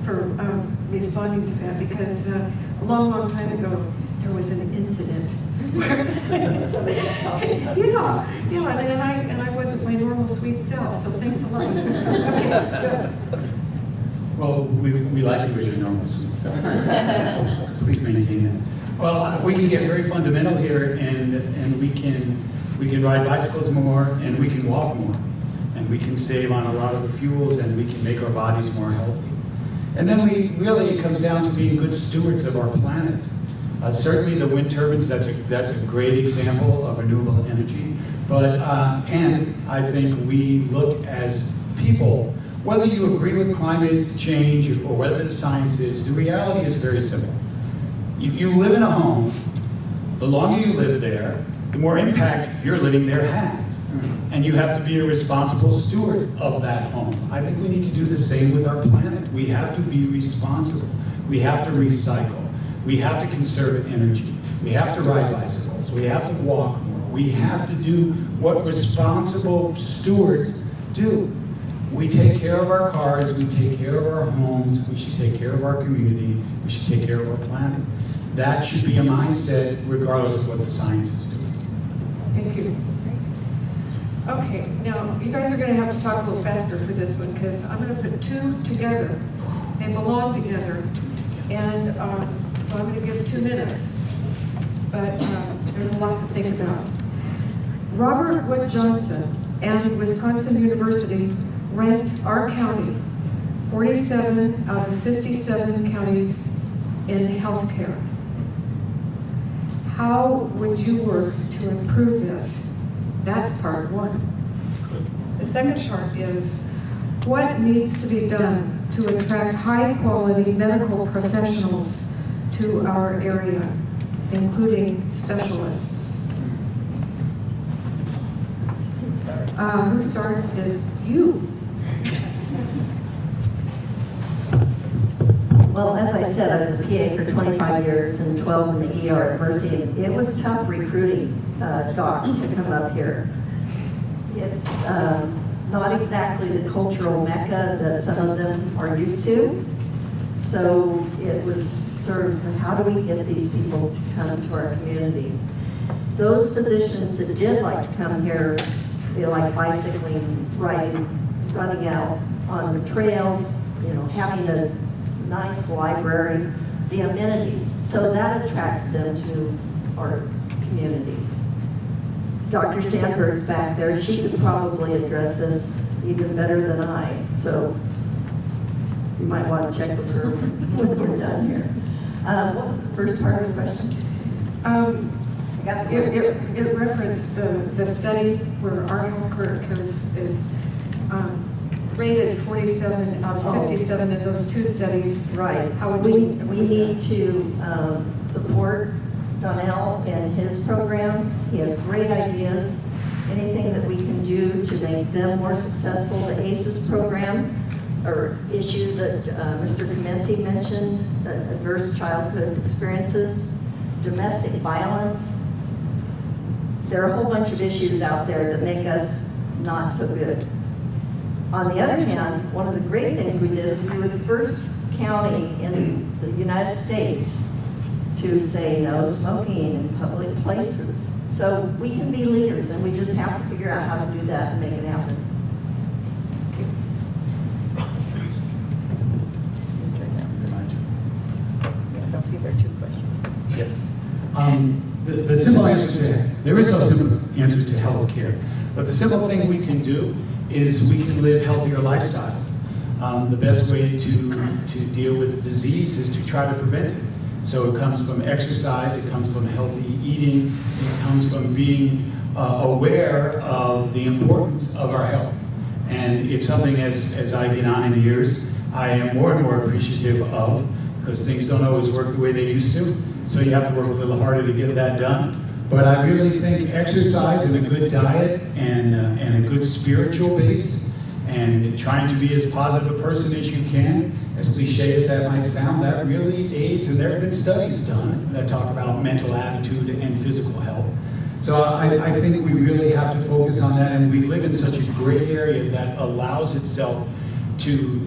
for responding to that, because a long, long time ago, there was an incident And I wasn't my normal sweet self, so thanks a lot. Okay, Joe. Well, we like you as your normal sweet self. Please maintain it. Well, we can get very fundamental here, and we can ride bicycles more, and we can walk more, and we can save on a lot of the fuels, and we can make our bodies more healthy. And then it comes down to being good stewards of our planet. Certainly the wind turbines, that's a great example of renewable energy. But, and I think we look as people, whether you agree with climate change or whether the science is, the reality is very simple. If you live in a home, the longer you live there, the more impact your living there has. And you have to be a responsible steward of that home. I think we need to do the same with our planet. We have to be responsible. We have to recycle. We have to conserve energy. We have to ride bicycles. We have to walk more. We have to do what responsible stewards do. We take care of our cars. We take care of our homes. We should take care of our community. We should take care of our planet. That should be a mindset regardless of what the science is doing. Thank you. Okay, now you guys are going to have to talk a little faster for this one because I'm going to put two together. They belong together, and so I'm going to give 2 minutes. But there's a lot to think about. Robert Wood Johnson and Wisconsin University ranked our county 47 out of 57 counties in healthcare. How would you work to improve this? That's part one. The second part is, what needs to be done to attract high-quality medical professionals to our area, including specialists? Who starts is you. Well, as I said, I was a PA for 25 years and 12 in the ER at Mercy. It was tough recruiting docs to come up here. It's not exactly the cultural mecca that some of them are used to. So it was sort of, how do we get these people to come to our community? Those physicians that did like to come here, they like bicycling, riding, running out on the trails, having a nice library, the amenities. So that attracted them to our community. Dr. Sandberg's back there. She could probably address this even better than I. So you might want to check with her when we're done here. What was the first part of the question? It referenced the study where our healthcare is rated 47 out of 57 in those two studies. Right. How would you? We need to support Donnell and his programs. He has great ideas. Anything that we can do to make them more successful. The ACEs program, or issue that Mr. Clementi mentioned, adverse childhood experiences, domestic violence. There are a whole bunch of issues out there that make us not so good. On the other hand, one of the great things we did is we were the first county in the United States to say no smoking in public places. So we can be leaders, and we just have to figure out how to do that and make it happen. Don't be there 2 questions. Yes. The simple answer there is no simple answer to health care, but the simple thing we can do is we can live healthier lifestyles. The best way to deal with disease is to try to prevent it. So it comes from exercise, it comes from healthy eating, it comes from being aware of the importance of our health. And it's something as I get on in the years, I am more and more appreciative of, because things don't always work the way they used to. So you have to work a little harder to get that done. But I really think exercise and a good diet and a good spiritual base and trying to be as positive a person as you can, as cliche as that might sound, that really aids. And there have been studies done that talk about mental attitude and physical health. So I think we really have to focus on that, and we live in such a great area that allows itself to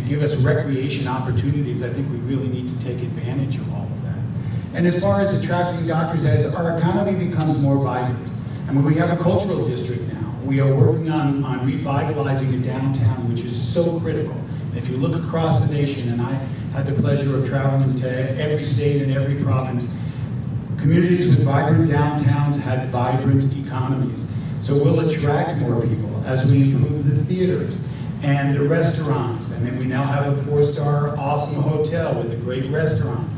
give us recreation opportunities. I think we really need to take advantage of all of that. And as far as attracting doctors, as our economy becomes more vibrant, I mean, we have a cultural district now. We are working on revitalizing the downtown, which is so critical. And if you look across the nation, and I had the pleasure of traveling to every state and every province, communities with vibrant downtowns had vibrant economies. So we'll attract more people as we improve the theaters and the restaurants. And then we now have a 4-star awesome hotel with a great restaurant.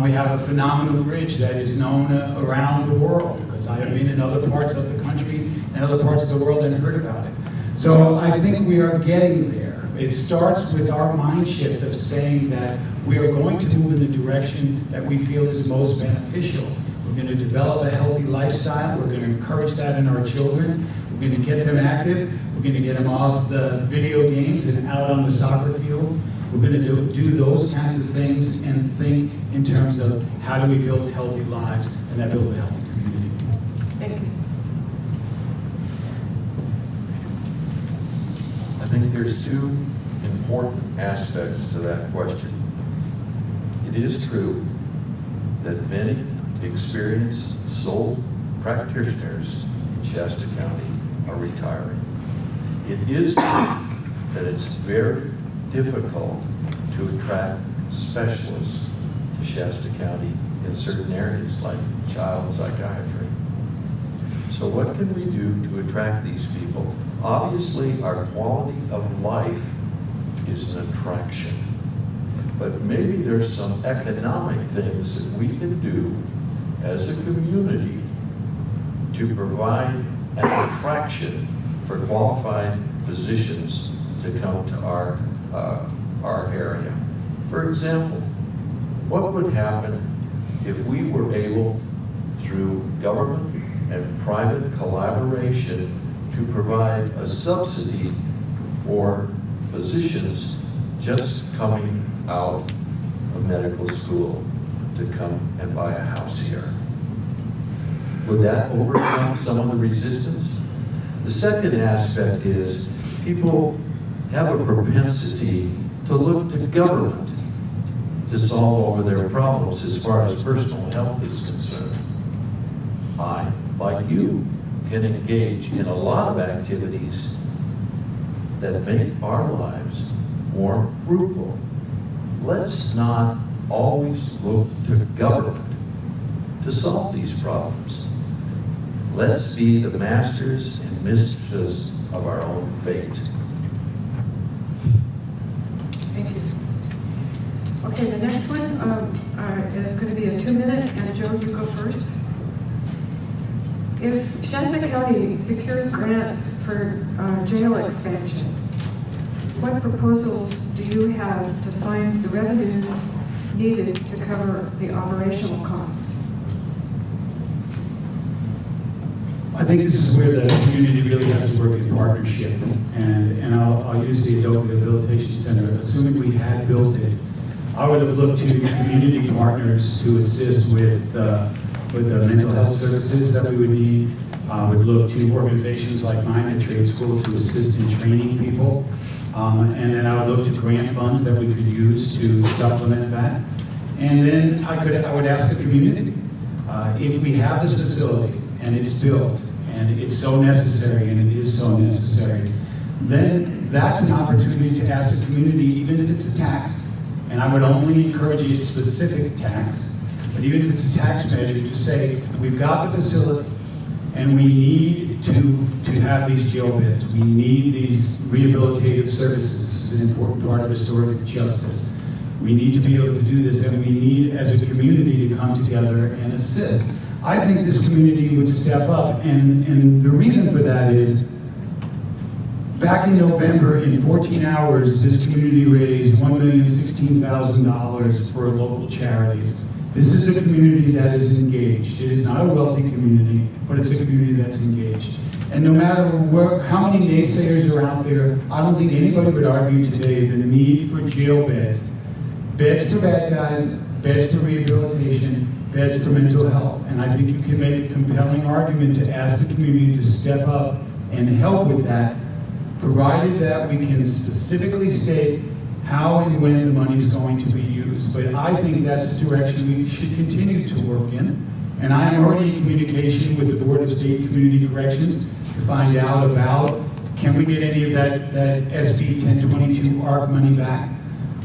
We have a phenomenal bridge that is known around the world, because I have been in other parts of the country and other parts of the world and heard about it. So I think we are getting there. It starts with our mind shift of saying that we are going to move in the direction that we feel is most beneficial. We're going to develop a healthy lifestyle. We're going to encourage that in our children. We're going to get them active. We're going to get them off the video games and out on the soccer field. We're going to do those kinds of things and think in terms of how do we build healthy lives, and that builds a healthy community. Thank you. I think there's two important aspects to that question. It is true that many experienced sole practitioners in Shasta County are retiring. It is true that it's very difficult to attract specialists to Shasta County in certain areas like child psychiatry. So what can we do to attract these people? Obviously, our quality of life is an attraction, but maybe there's some economic things that we can do as a community to provide an attraction for qualified physicians to come to our area. For example, what would happen if we were able, through government and private collaboration, to provide a subsidy for physicians just coming out of medical school to come and buy a house here? Would that overcome some of the resistance? The second aspect is people have a propensity to look to government to solve over their problems as far as personal health is concerned. I, like you, can engage in a lot of activities that make our lives more fruitful. Let's not always look to government to solve these problems. Let's be the masters and mistresses of our own fate. Thank you. Okay, the next one is going to be a 2-minute, and Joe, you go first. If Shasta County secures grants for jail expansion, what proposals do you have to find the revenues needed to cover the operational costs? I think this is where the community really has to work in partnership, and I'll use the adult rehabilitation center. Assuming we had built it, I would have looked to community partners to assist with the mental health services that we would need. I would look to organizations like mine at Trade School to assist in training people, and then I would look to grant funds that we could use to supplement that. And then I would ask the community, if we have this facility and it's built, and it's so necessary, and it is so necessary, then that's an opportunity to ask the community, even if it's a tax, and I would only encourage a specific tax, but even if it's a tax measure, to say, we've got the facility, and we need to have these jail beds. We need these rehabilitative services. This is an important part of restorative justice. We need to be able to do this, and we need, as a community, to come together and assist. I think this community would step up, and the reason for that is, back in November, in 14 hours, this community raised $1,016,000 for local charities. This is a community that is engaged. It is not a wealthy community, but it's a community that's engaged. And no matter how many naysayers are out there, I don't think anybody would argue today the need for jail beds. Beds for bad guys, beds for rehabilitation, beds for mental health. And I think you can make a compelling argument to ask the community to step up and help with that, provided that we can specifically state how and when the money is going to be used. But I think that's the direction we should continue to work in. And I am already in communication with the Board of State Community Corrections to find out about, can we get any of that SB 1022 ARP money back?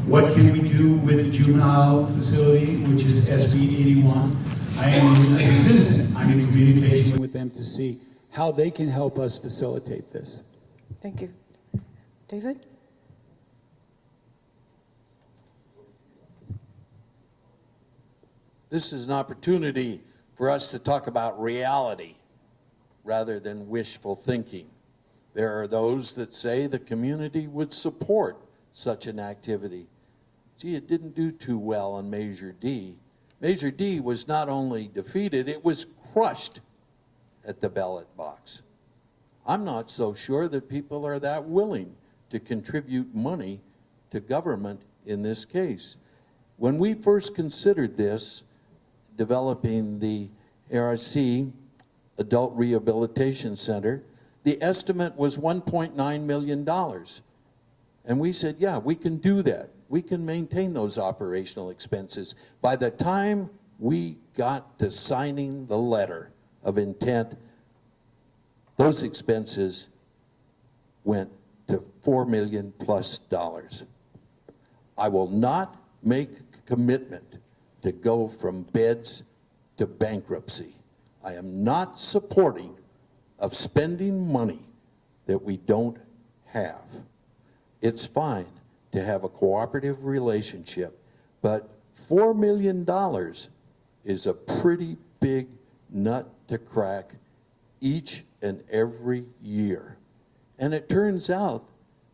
What can we do with the juvenile facility, which is SB 81? I am, as a citizen, I'm in communication with them to see how they can help us facilitate this. Thank you. David? This is an opportunity for us to talk about reality rather than wishful thinking. There are those that say the community would support such an activity. Gee, it didn't do too well on Measure D. Measure D was not only defeated, it was crushed at the ballot box. I'm not so sure that people are that willing to contribute money to government in this case. When we first considered this, developing the ARC Adult Rehabilitation Center, the estimate was $1.9 million. And we said, yeah, we can do that. We can maintain those operational expenses. By the time we got to signing the letter of intent, those expenses went to $4 million plus. I will not make a commitment to go from beds to bankruptcy. I am not supporting of spending money that we don't have. It's fine to have a cooperative relationship, but $4 million is a pretty big nut to crack each and every year. And it turns out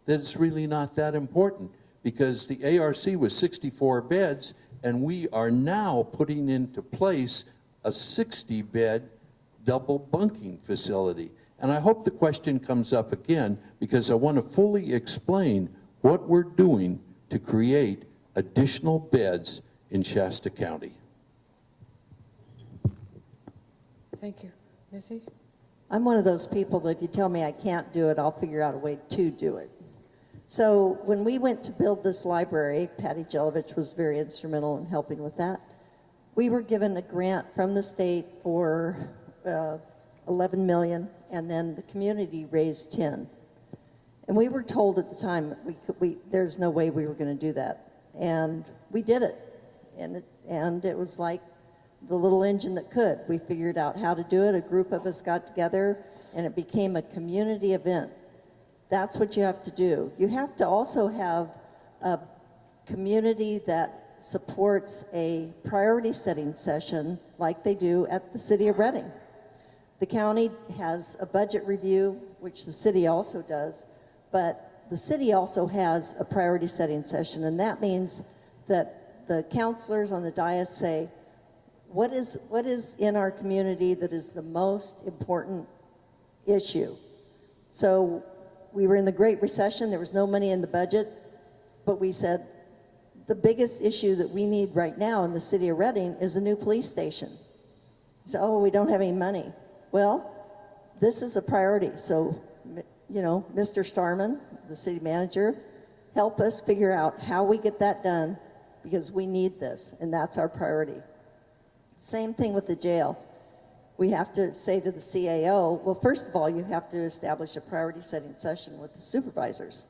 that it's really not that important, because the ARC was 64 beds, and we are now putting into place a 60-bed double bunking facility. And I hope the question comes up again, because I want to fully explain what we're doing to create additional beds in Shasta County. Thank you. Missy? I'm one of those people that if you tell me I can't do it, I'll figure out a way to do it. So when we went to build this library, Patty Jelovich was very instrumental in helping with that. We were given a grant from the state for $11 million, and then the community raised 10. And we were told at the time there's no way we were going to do that, and we did it. And it was like the little engine that could. We figured out how to do it. A group of us got together, and it became a community event. That's what you have to do. You have to also have a community that supports a priority setting session like they do at the City of Reading. The county has a budget review, which the city also does, but the city also has a priority setting session, and that means that the counselors on the dais say, what is in our community that is the most important issue? So we were in the Great Recession, there was no money in the budget, but we said, the biggest issue that we need right now in the city of Reading is a new police station. So, oh, we don't have any money. Well, this is a priority. So, you know, Mr. Starman, the city manager, help us figure out how we get that done, because we need this, and that's our priority. Same thing with the jail. We have to say to the CAO, well, first of all, you have to establish a priority setting session with the supervisors.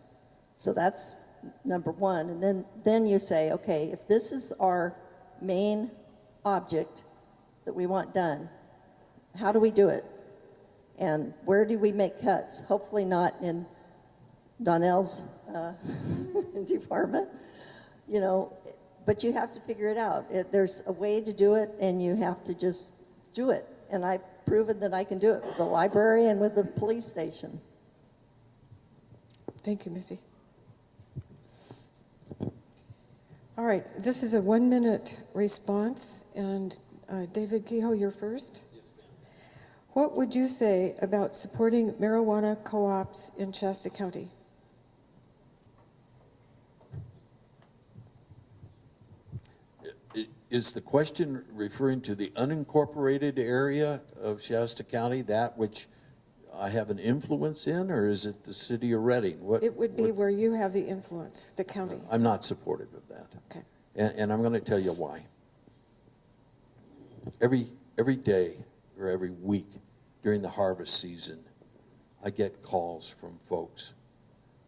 So that's number one. And then you say, okay, if this is our main object that we want done, how do we do it? And where do we make cuts? Hopefully not in Donnell's department, you know, but you have to figure it out. There's a way to do it, and you have to just do it. And I've proven that I can do it with the library and with the police station. Thank you, Missy. All right, this is a 1-minute response, and David Kehoe, you're first. Yes, ma'am. What would you say about supporting marijuana co-ops in Shasta County? Is the question referring to the unincorporated area of Shasta County, that which I have an influence in, or is it the city of Reading? It would be where you have the influence, the county. I'm not supportive of that. Okay. And I'm going to tell you why. Every day or every week during the harvest season, I get calls from folks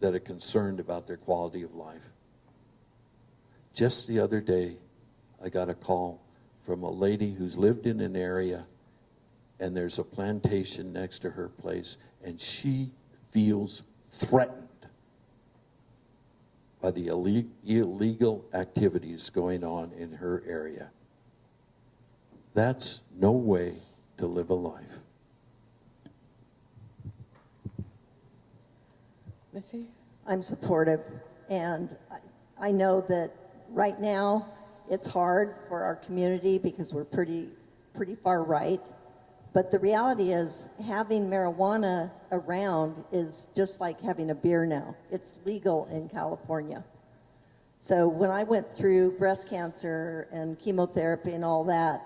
that are concerned about their quality of life. Just the other day, I got a call from a lady who's lived in an area and there's a plantation next to her place, and she feels threatened by the illegal activities going on in her area. That's no way to live a life. Missy? I'm supportive, and I know that right now it's hard for our community because we're pretty far right. But the reality is having marijuana around is just like having a beer now. It's legal in California. So when I went through breast cancer and chemotherapy and all that,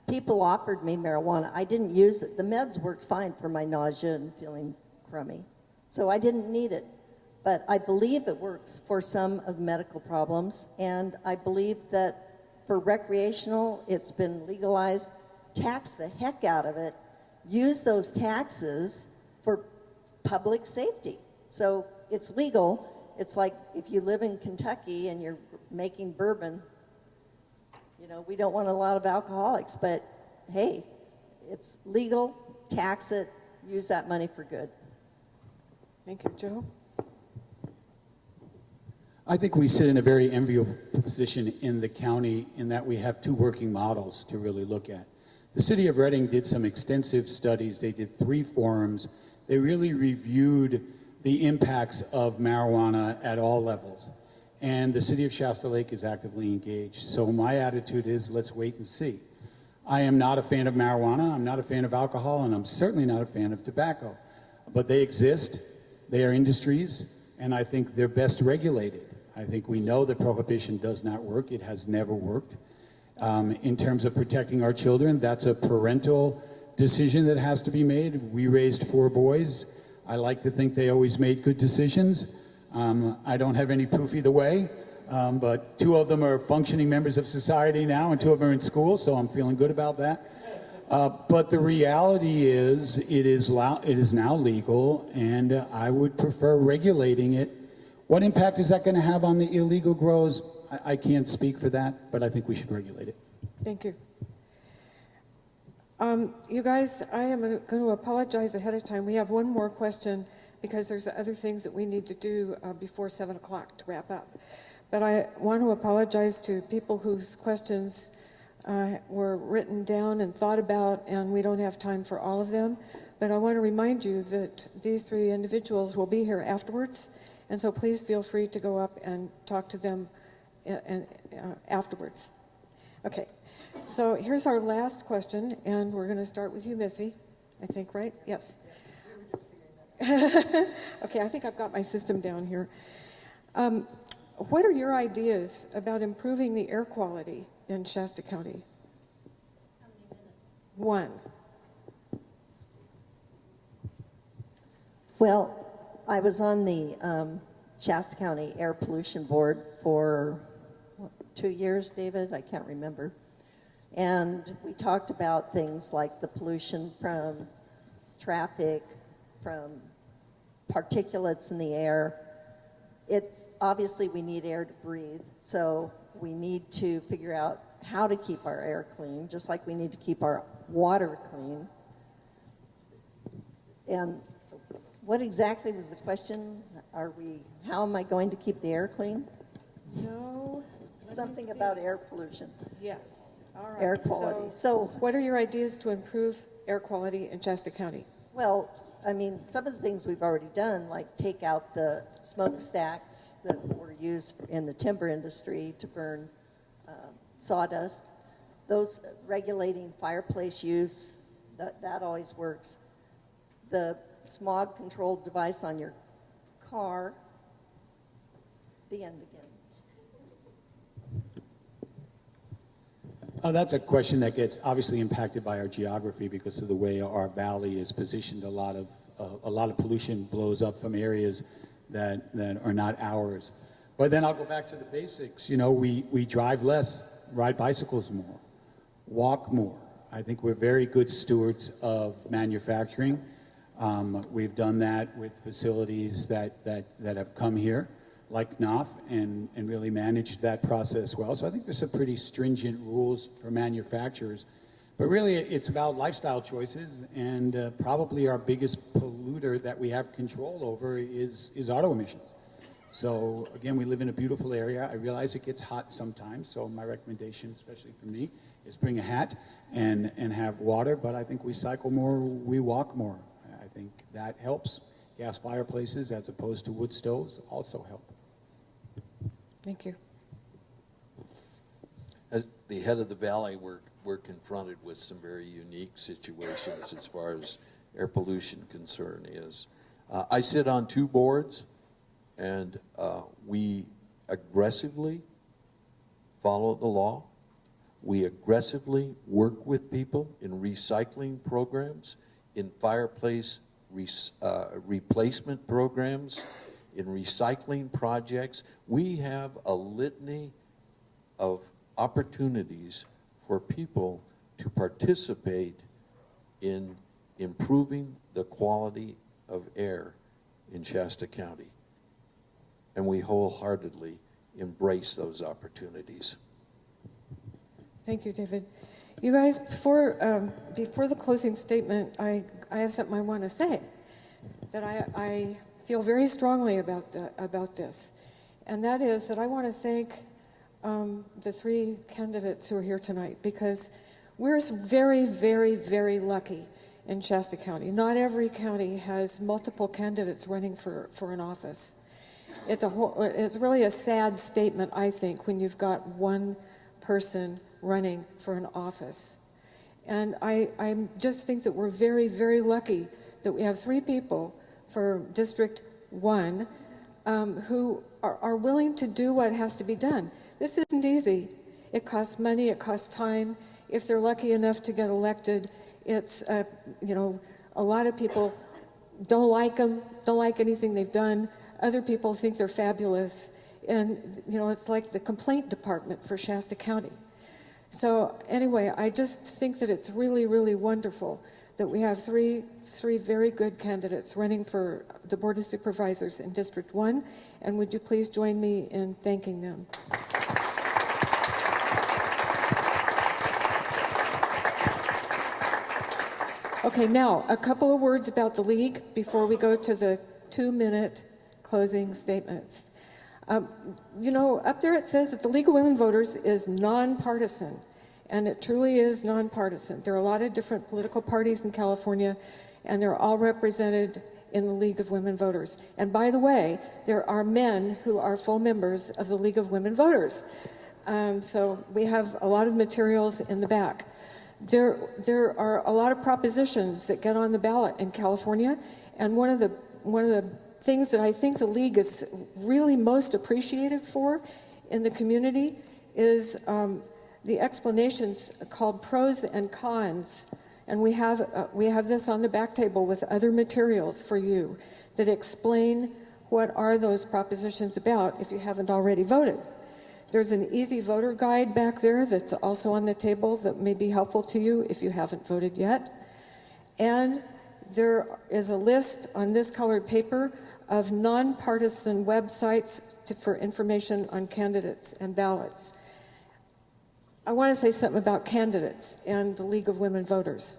people offered me marijuana. I didn't use it. The meds worked fine for my nausea and feeling crummy. So I didn't need it. But I believe it works for some of the medical problems. And I believe that for recreational, it's been legalized. Tax the heck out of it. Use those taxes for public safety. So it's legal. It's like if you live in Kentucky and you're making bourbon, you know, we don't want a lot of alcoholics, but hey, it's legal, tax it, use that money for good. Thank you. Joe? I think we sit in a very enviable position in the county in that we have two working models to really look at. The City of Reading did some extensive studies. They did 3 forums. They really reviewed the impacts of marijuana at all levels. And the City of Shasta Lake is actively engaged. So my attitude is, let's wait and see. I am not a fan of marijuana, I'm not a fan of alcohol, and I'm certainly not a fan of tobacco. But they exist, they are industries, and I think they're best regulated. I think we know that prohibition does not work. It has never worked. In terms of protecting our children, that's a parental decision that has to be made. We raised 4 boys. I like to think they always made good decisions. I don't have any proof either way, but 2 of them are functioning members of society now, and 2 of them are in school, so I'm feeling good about that. But the reality is, it is now legal, and I would prefer regulating it. What impact is that going to have on the illegal grows? I can't speak for that, but I think we should regulate it. Thank you. You guys, I am going to apologize ahead of time. We have one more question because there's other things that we need to do before 7 o'clock to wrap up. But I want to apologize to people whose questions were written down and thought about, and we don't have time for all of them. But I want to remind you that these 3 individuals will be here afterwards, and so please feel free to go up and talk to them afterwards. Okay, so here's our last question, and we're going to start with you, Missy, I think, right? Yes. Okay, I think I've got my system down here. What are your ideas about improving the air quality in Shasta County? How many minutes? 1. Well, I was on the Shasta County Air Pollution Board for 2 years, David? I can't remember. And we talked about things like the pollution from traffic, from particulates in the air. It's obviously we need air to breathe, so we need to figure out how to keep our air clean, just like we need to keep our water clean. And what exactly was the question? How am I going to keep the air clean? No. Something about air pollution. Yes. All right. Air quality. So, what are your ideas to improve air quality in Shasta County? well, I mean, some of the things we've already done, like take out the smokestacks that were used in the timber industry to burn sawdust. Those regulating fireplace use, that always works. The smog control device on your car. The end again. Oh, that's a question that gets obviously impacted by our geography because of the way our valley is positioned. A lot of pollution blows up from areas that are not ours. But then I'll go back to the basics. You know, we drive less, ride bicycles more, walk more. I think we're very good stewards of manufacturing. We've done that with facilities that have come here, like NOF, and really managed that process well. So I think there's some pretty stringent rules for manufacturers. But really, it's about lifestyle choices, and probably our biggest polluter that we have control over is auto emissions. So again, we live in a beautiful area. I realize it gets hot sometimes, so my recommendation, especially for me, is bring a hat and have water. But I think we cycle more, we walk more. I think that helps. Gas fireplaces as opposed to wood stoves also help. Thank you. As the head of the valley, we're confronted with some very unique situations as far as air pollution concern is. I sit on 2 boards, and we aggressively follow the law. We aggressively work with people in recycling programs, in fireplace replacement programs, in recycling projects. We have a litany of opportunities for people to participate in improving the quality of air in Shasta County. And we wholeheartedly embrace those opportunities. Thank you, David. You guys, before the closing statement, I have something I want to say that I feel very strongly about this, and that is that I want to thank the 3 candidates who are here tonight, because we're very, very, very lucky in Shasta County. Not every county has multiple candidates running for an office. It's really a sad statement, I think, when you've got one person running for an office. And I just think that we're very, very lucky that we have 3 people for District 1 who are willing to do what has to be done. This isn't easy. It costs money, it costs time. If they're lucky enough to get elected, it's, you know, a lot of people don't like them, don't like anything they've done. Other people think they're fabulous. And, you know, it's like the complaint department for Shasta County. So anyway, I just think that it's really, really wonderful that we have three very good candidates running for the Board of Supervisors in District 1. And would you please join me in thanking them? Okay, now, a couple of words about the League before we go to the 2-minute closing statements. You know, up there it says that the League of Women Voters is nonpartisan, and it truly is nonpartisan. There are a lot of different political parties in California, and they're all represented in the League of Women Voters. And by the way, there are men who are full members of the League of Women Voters. So we have a lot of materials in the back. There are a lot of propositions that get on the ballot in California, and one of the things that I think the League is really most appreciated for in the community is the explanations called pros and cons. And we have this on the back table with other materials for you that explain what are those propositions about if you haven't already voted. There's an easy voter guide back there that's also on the table that may be helpful to you if you haven't voted yet. And there is a list on this colored paper of nonpartisan websites for information on candidates and ballots. I want to say something about candidates and the League of Women Voters.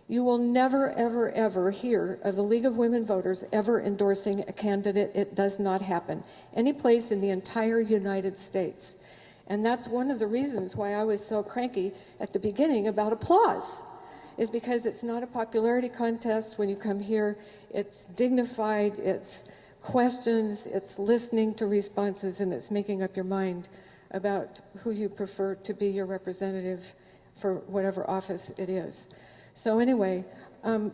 You will never, ever, ever hear of the League of Women Voters ever endorsing a candidate. It does not happen any place in the entire United States. And that's one of the reasons why I was so cranky at the beginning about applause, is because it's not a popularity contest when you come here. It's dignified, it's questions, it's listening to responses, and it's making up your mind about who you prefer to be your representative for whatever office it is. So anyway,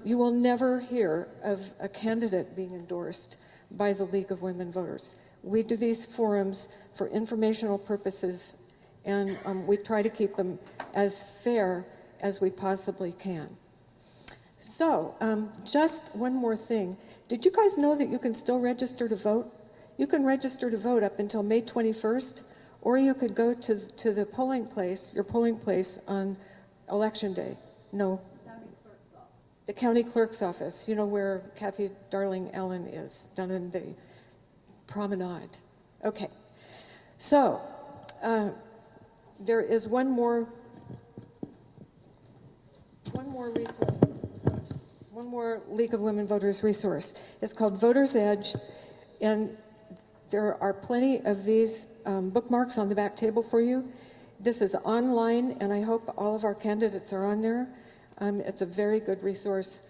you will never hear of a candidate being endorsed by the League of Women Voters. We do these forums for informational purposes and we try to keep them as fair as we possibly can. So, just one more thing. Did you guys know that you can still register to vote? You can register to vote up until May 21st, or you could go to the polling place, your polling place on Election Day. No. The county clerk's office, you know where Kathy Darling Allen is, down in the promenade. Okay. So, there is one more resource, one more League of Women Voters resource. It's called Voter's Edge, and there are plenty of these bookmarks on the back table for you. This is online, and I hope all of our candidates are on there. It's a very good resource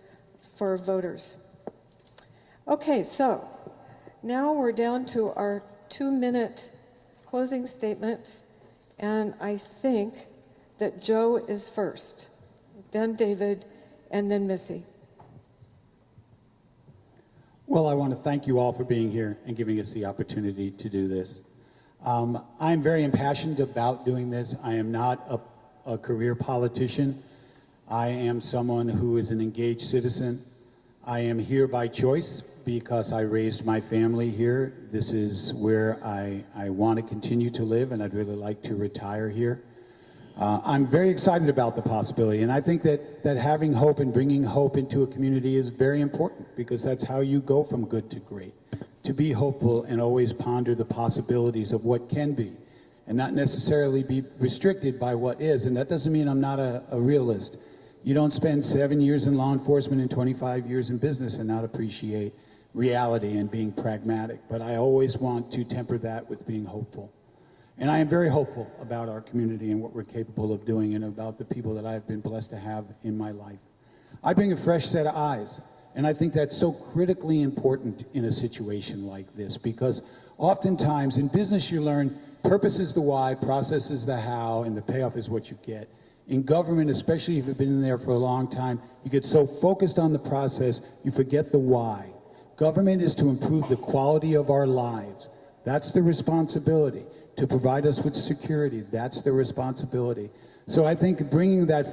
for voters. Okay, so now we're down to our 2-minute closing statements, and I think that Joe is first, then David, and then Missy. Well, I want to thank you all for being here and giving us the opportunity to do this. I'm very impassioned about doing this. I am not a career politician. I am someone who is an engaged citizen. I am here by choice because I raised my family here. This is where I want to continue to live, and I'd really like to retire here. I'm very excited about the possibility, and I think that having hope and bringing hope into a community is very important, because that's how you go from good to great. To be hopeful and always ponder the possibilities of what can be, and not necessarily be restricted by what is. And that doesn't mean I'm not a realist. You don't spend 7 years in law enforcement and 25 years in business and not appreciate reality and being pragmatic. But I always want to temper that with being hopeful. And I am very hopeful about our community and what we're capable of doing, and about the people that I've been blessed to have in my life. I bring a fresh set of eyes, and I think that's so critically important in a situation like this, because oftentimes in business you learn purpose is the why, process is the how, and the payoff is what you get. In government, especially if you've been in there for a long time, you get so focused on the process, you forget the why. Government is to improve the quality of our lives. That's the responsibility. To provide us with security, that's the responsibility. So I think bringing that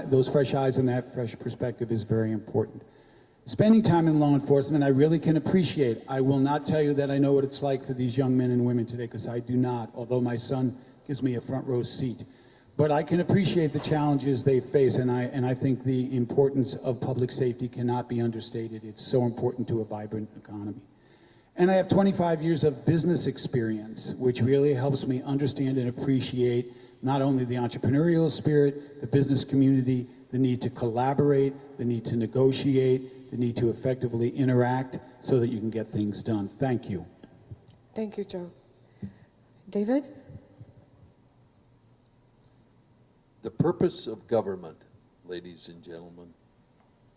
those fresh eyes and that fresh perspective is very important. Spending time in law enforcement, I really can appreciate. I will not tell you that I know what it's like for these young men and women today, because I do not, although my son gives me a front row seat. But I can appreciate the challenges they face, and I think the importance of public safety cannot be understated. It's so important to a vibrant economy. And I have 25 years of business experience, which really helps me understand and appreciate not only the entrepreneurial spirit, the business community, the need to collaborate, the need to negotiate, the need to effectively interact so that you can get things done. Thank you. Thank you, Joe. David? The purpose of government, ladies and gentlemen,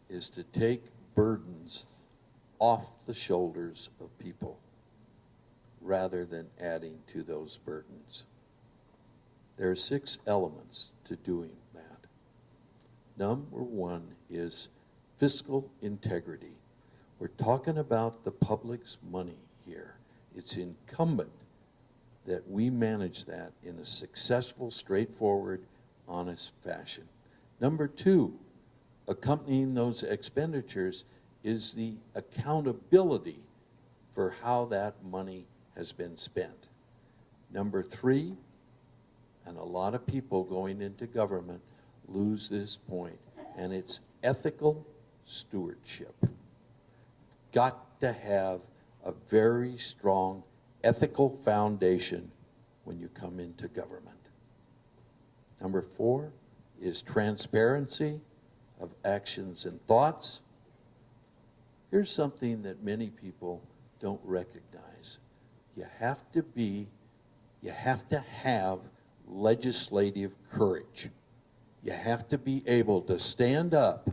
is to take burdens off the shoulders of people rather than adding to those burdens. There are 6 elements to doing that. Number 1 is fiscal integrity. We're talking about the public's money here. It's incumbent that we manage that in a successful, straightforward, honest fashion. Number 2, accompanying those expenditures is the accountability for how that money has been spent. Number 3, and a lot of people going into government lose this point, and it's ethical stewardship. Got to have a very strong ethical foundation when you come into government. Number 4 is transparency of actions and thoughts. Here's something that many people don't recognize. You have to have legislative courage. You have to be able to stand up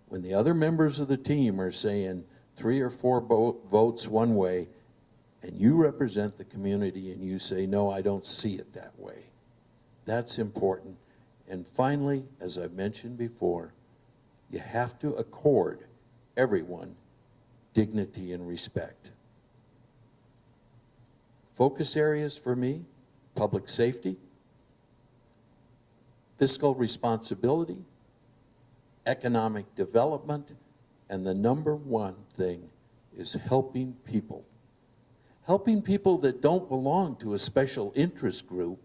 when the other members of the team are saying 3 or 4 votes one way, and you represent the community and you say, no, I don't see it that way. That's important. And finally, as I mentioned before, you have to accord everyone dignity and respect. Focus areas for me: public safety, fiscal responsibility, economic development, and the number one thing is helping people. Helping people that don't belong to a special interest group,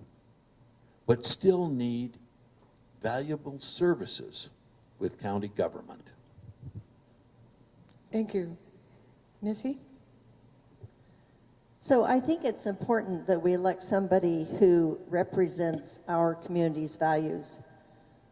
but still need valuable services with county government. Thank you. Missy? So I think it's important that we elect somebody who represents our community's values.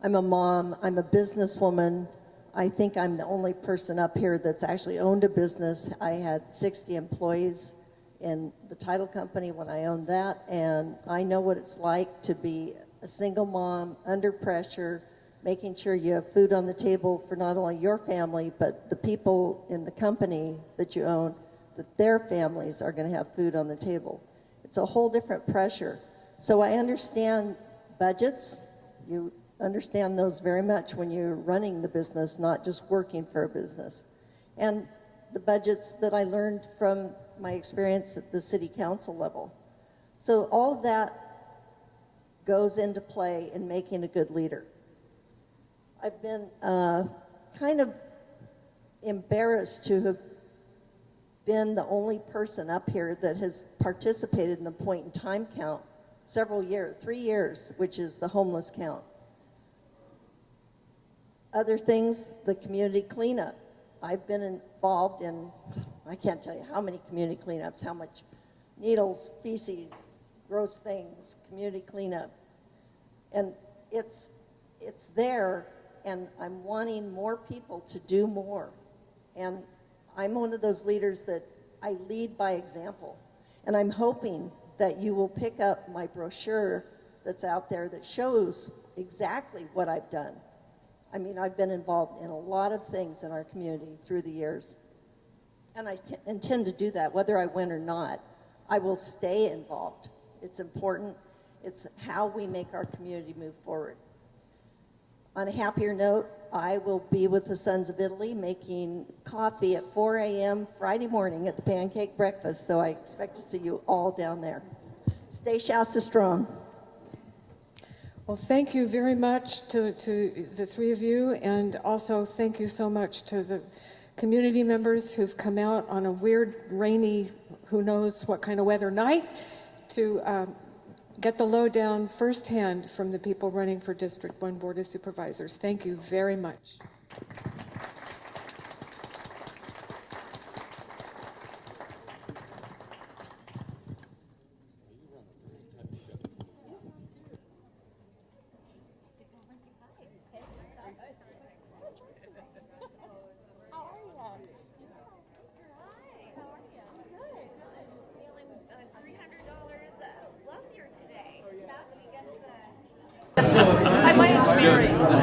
I'm a mom, I'm a businesswoman. I think I'm the only person up here that's actually owned a business. I had 60 employees in the title company when I owned that, and I know what it's like to be a single mom under pressure, making sure you have food on the table for not only your family, but the people in the company that you own, that their families are going to have food on the table. It's a whole different pressure. So I understand budgets. You understand those very much when you're running the business, not just working for a business. And the budgets that I learned from my experience at the city council level. So all of that goes into play in making a good leader. I've been kind of embarrassed to have been the only person up here that has participated in the point in time count several years, 3 years, which is the homeless count. Other things, the community cleanup. I've been involved in, I can't tell you how many community cleanups, how much needles, feces, gross things, community cleanup. And it's there, and I'm wanting more people to do more. And I'm one of those leaders that I lead by example. And I'm hoping that you will pick up my brochure that's out there that shows exactly what I've done. I mean, I've been involved in a lot of things in our community through the years. And I intend to do that, whether I win or not. I will stay involved. It's important. It's how we make our community move forward. On a happier note, I will be with the Sons of Italy making coffee at 4 a.m. Friday morning at the pancake breakfast, so I expect to see you all down there. Stay Shasta strong. Well, thank you very much to the three of you, and also thank you so much to the community members who've come out on a weird, rainy, who knows what kind of weather night to get the lowdown firsthand from the people running for District 1 Board of Supervisors. Thank you very much. I might have married.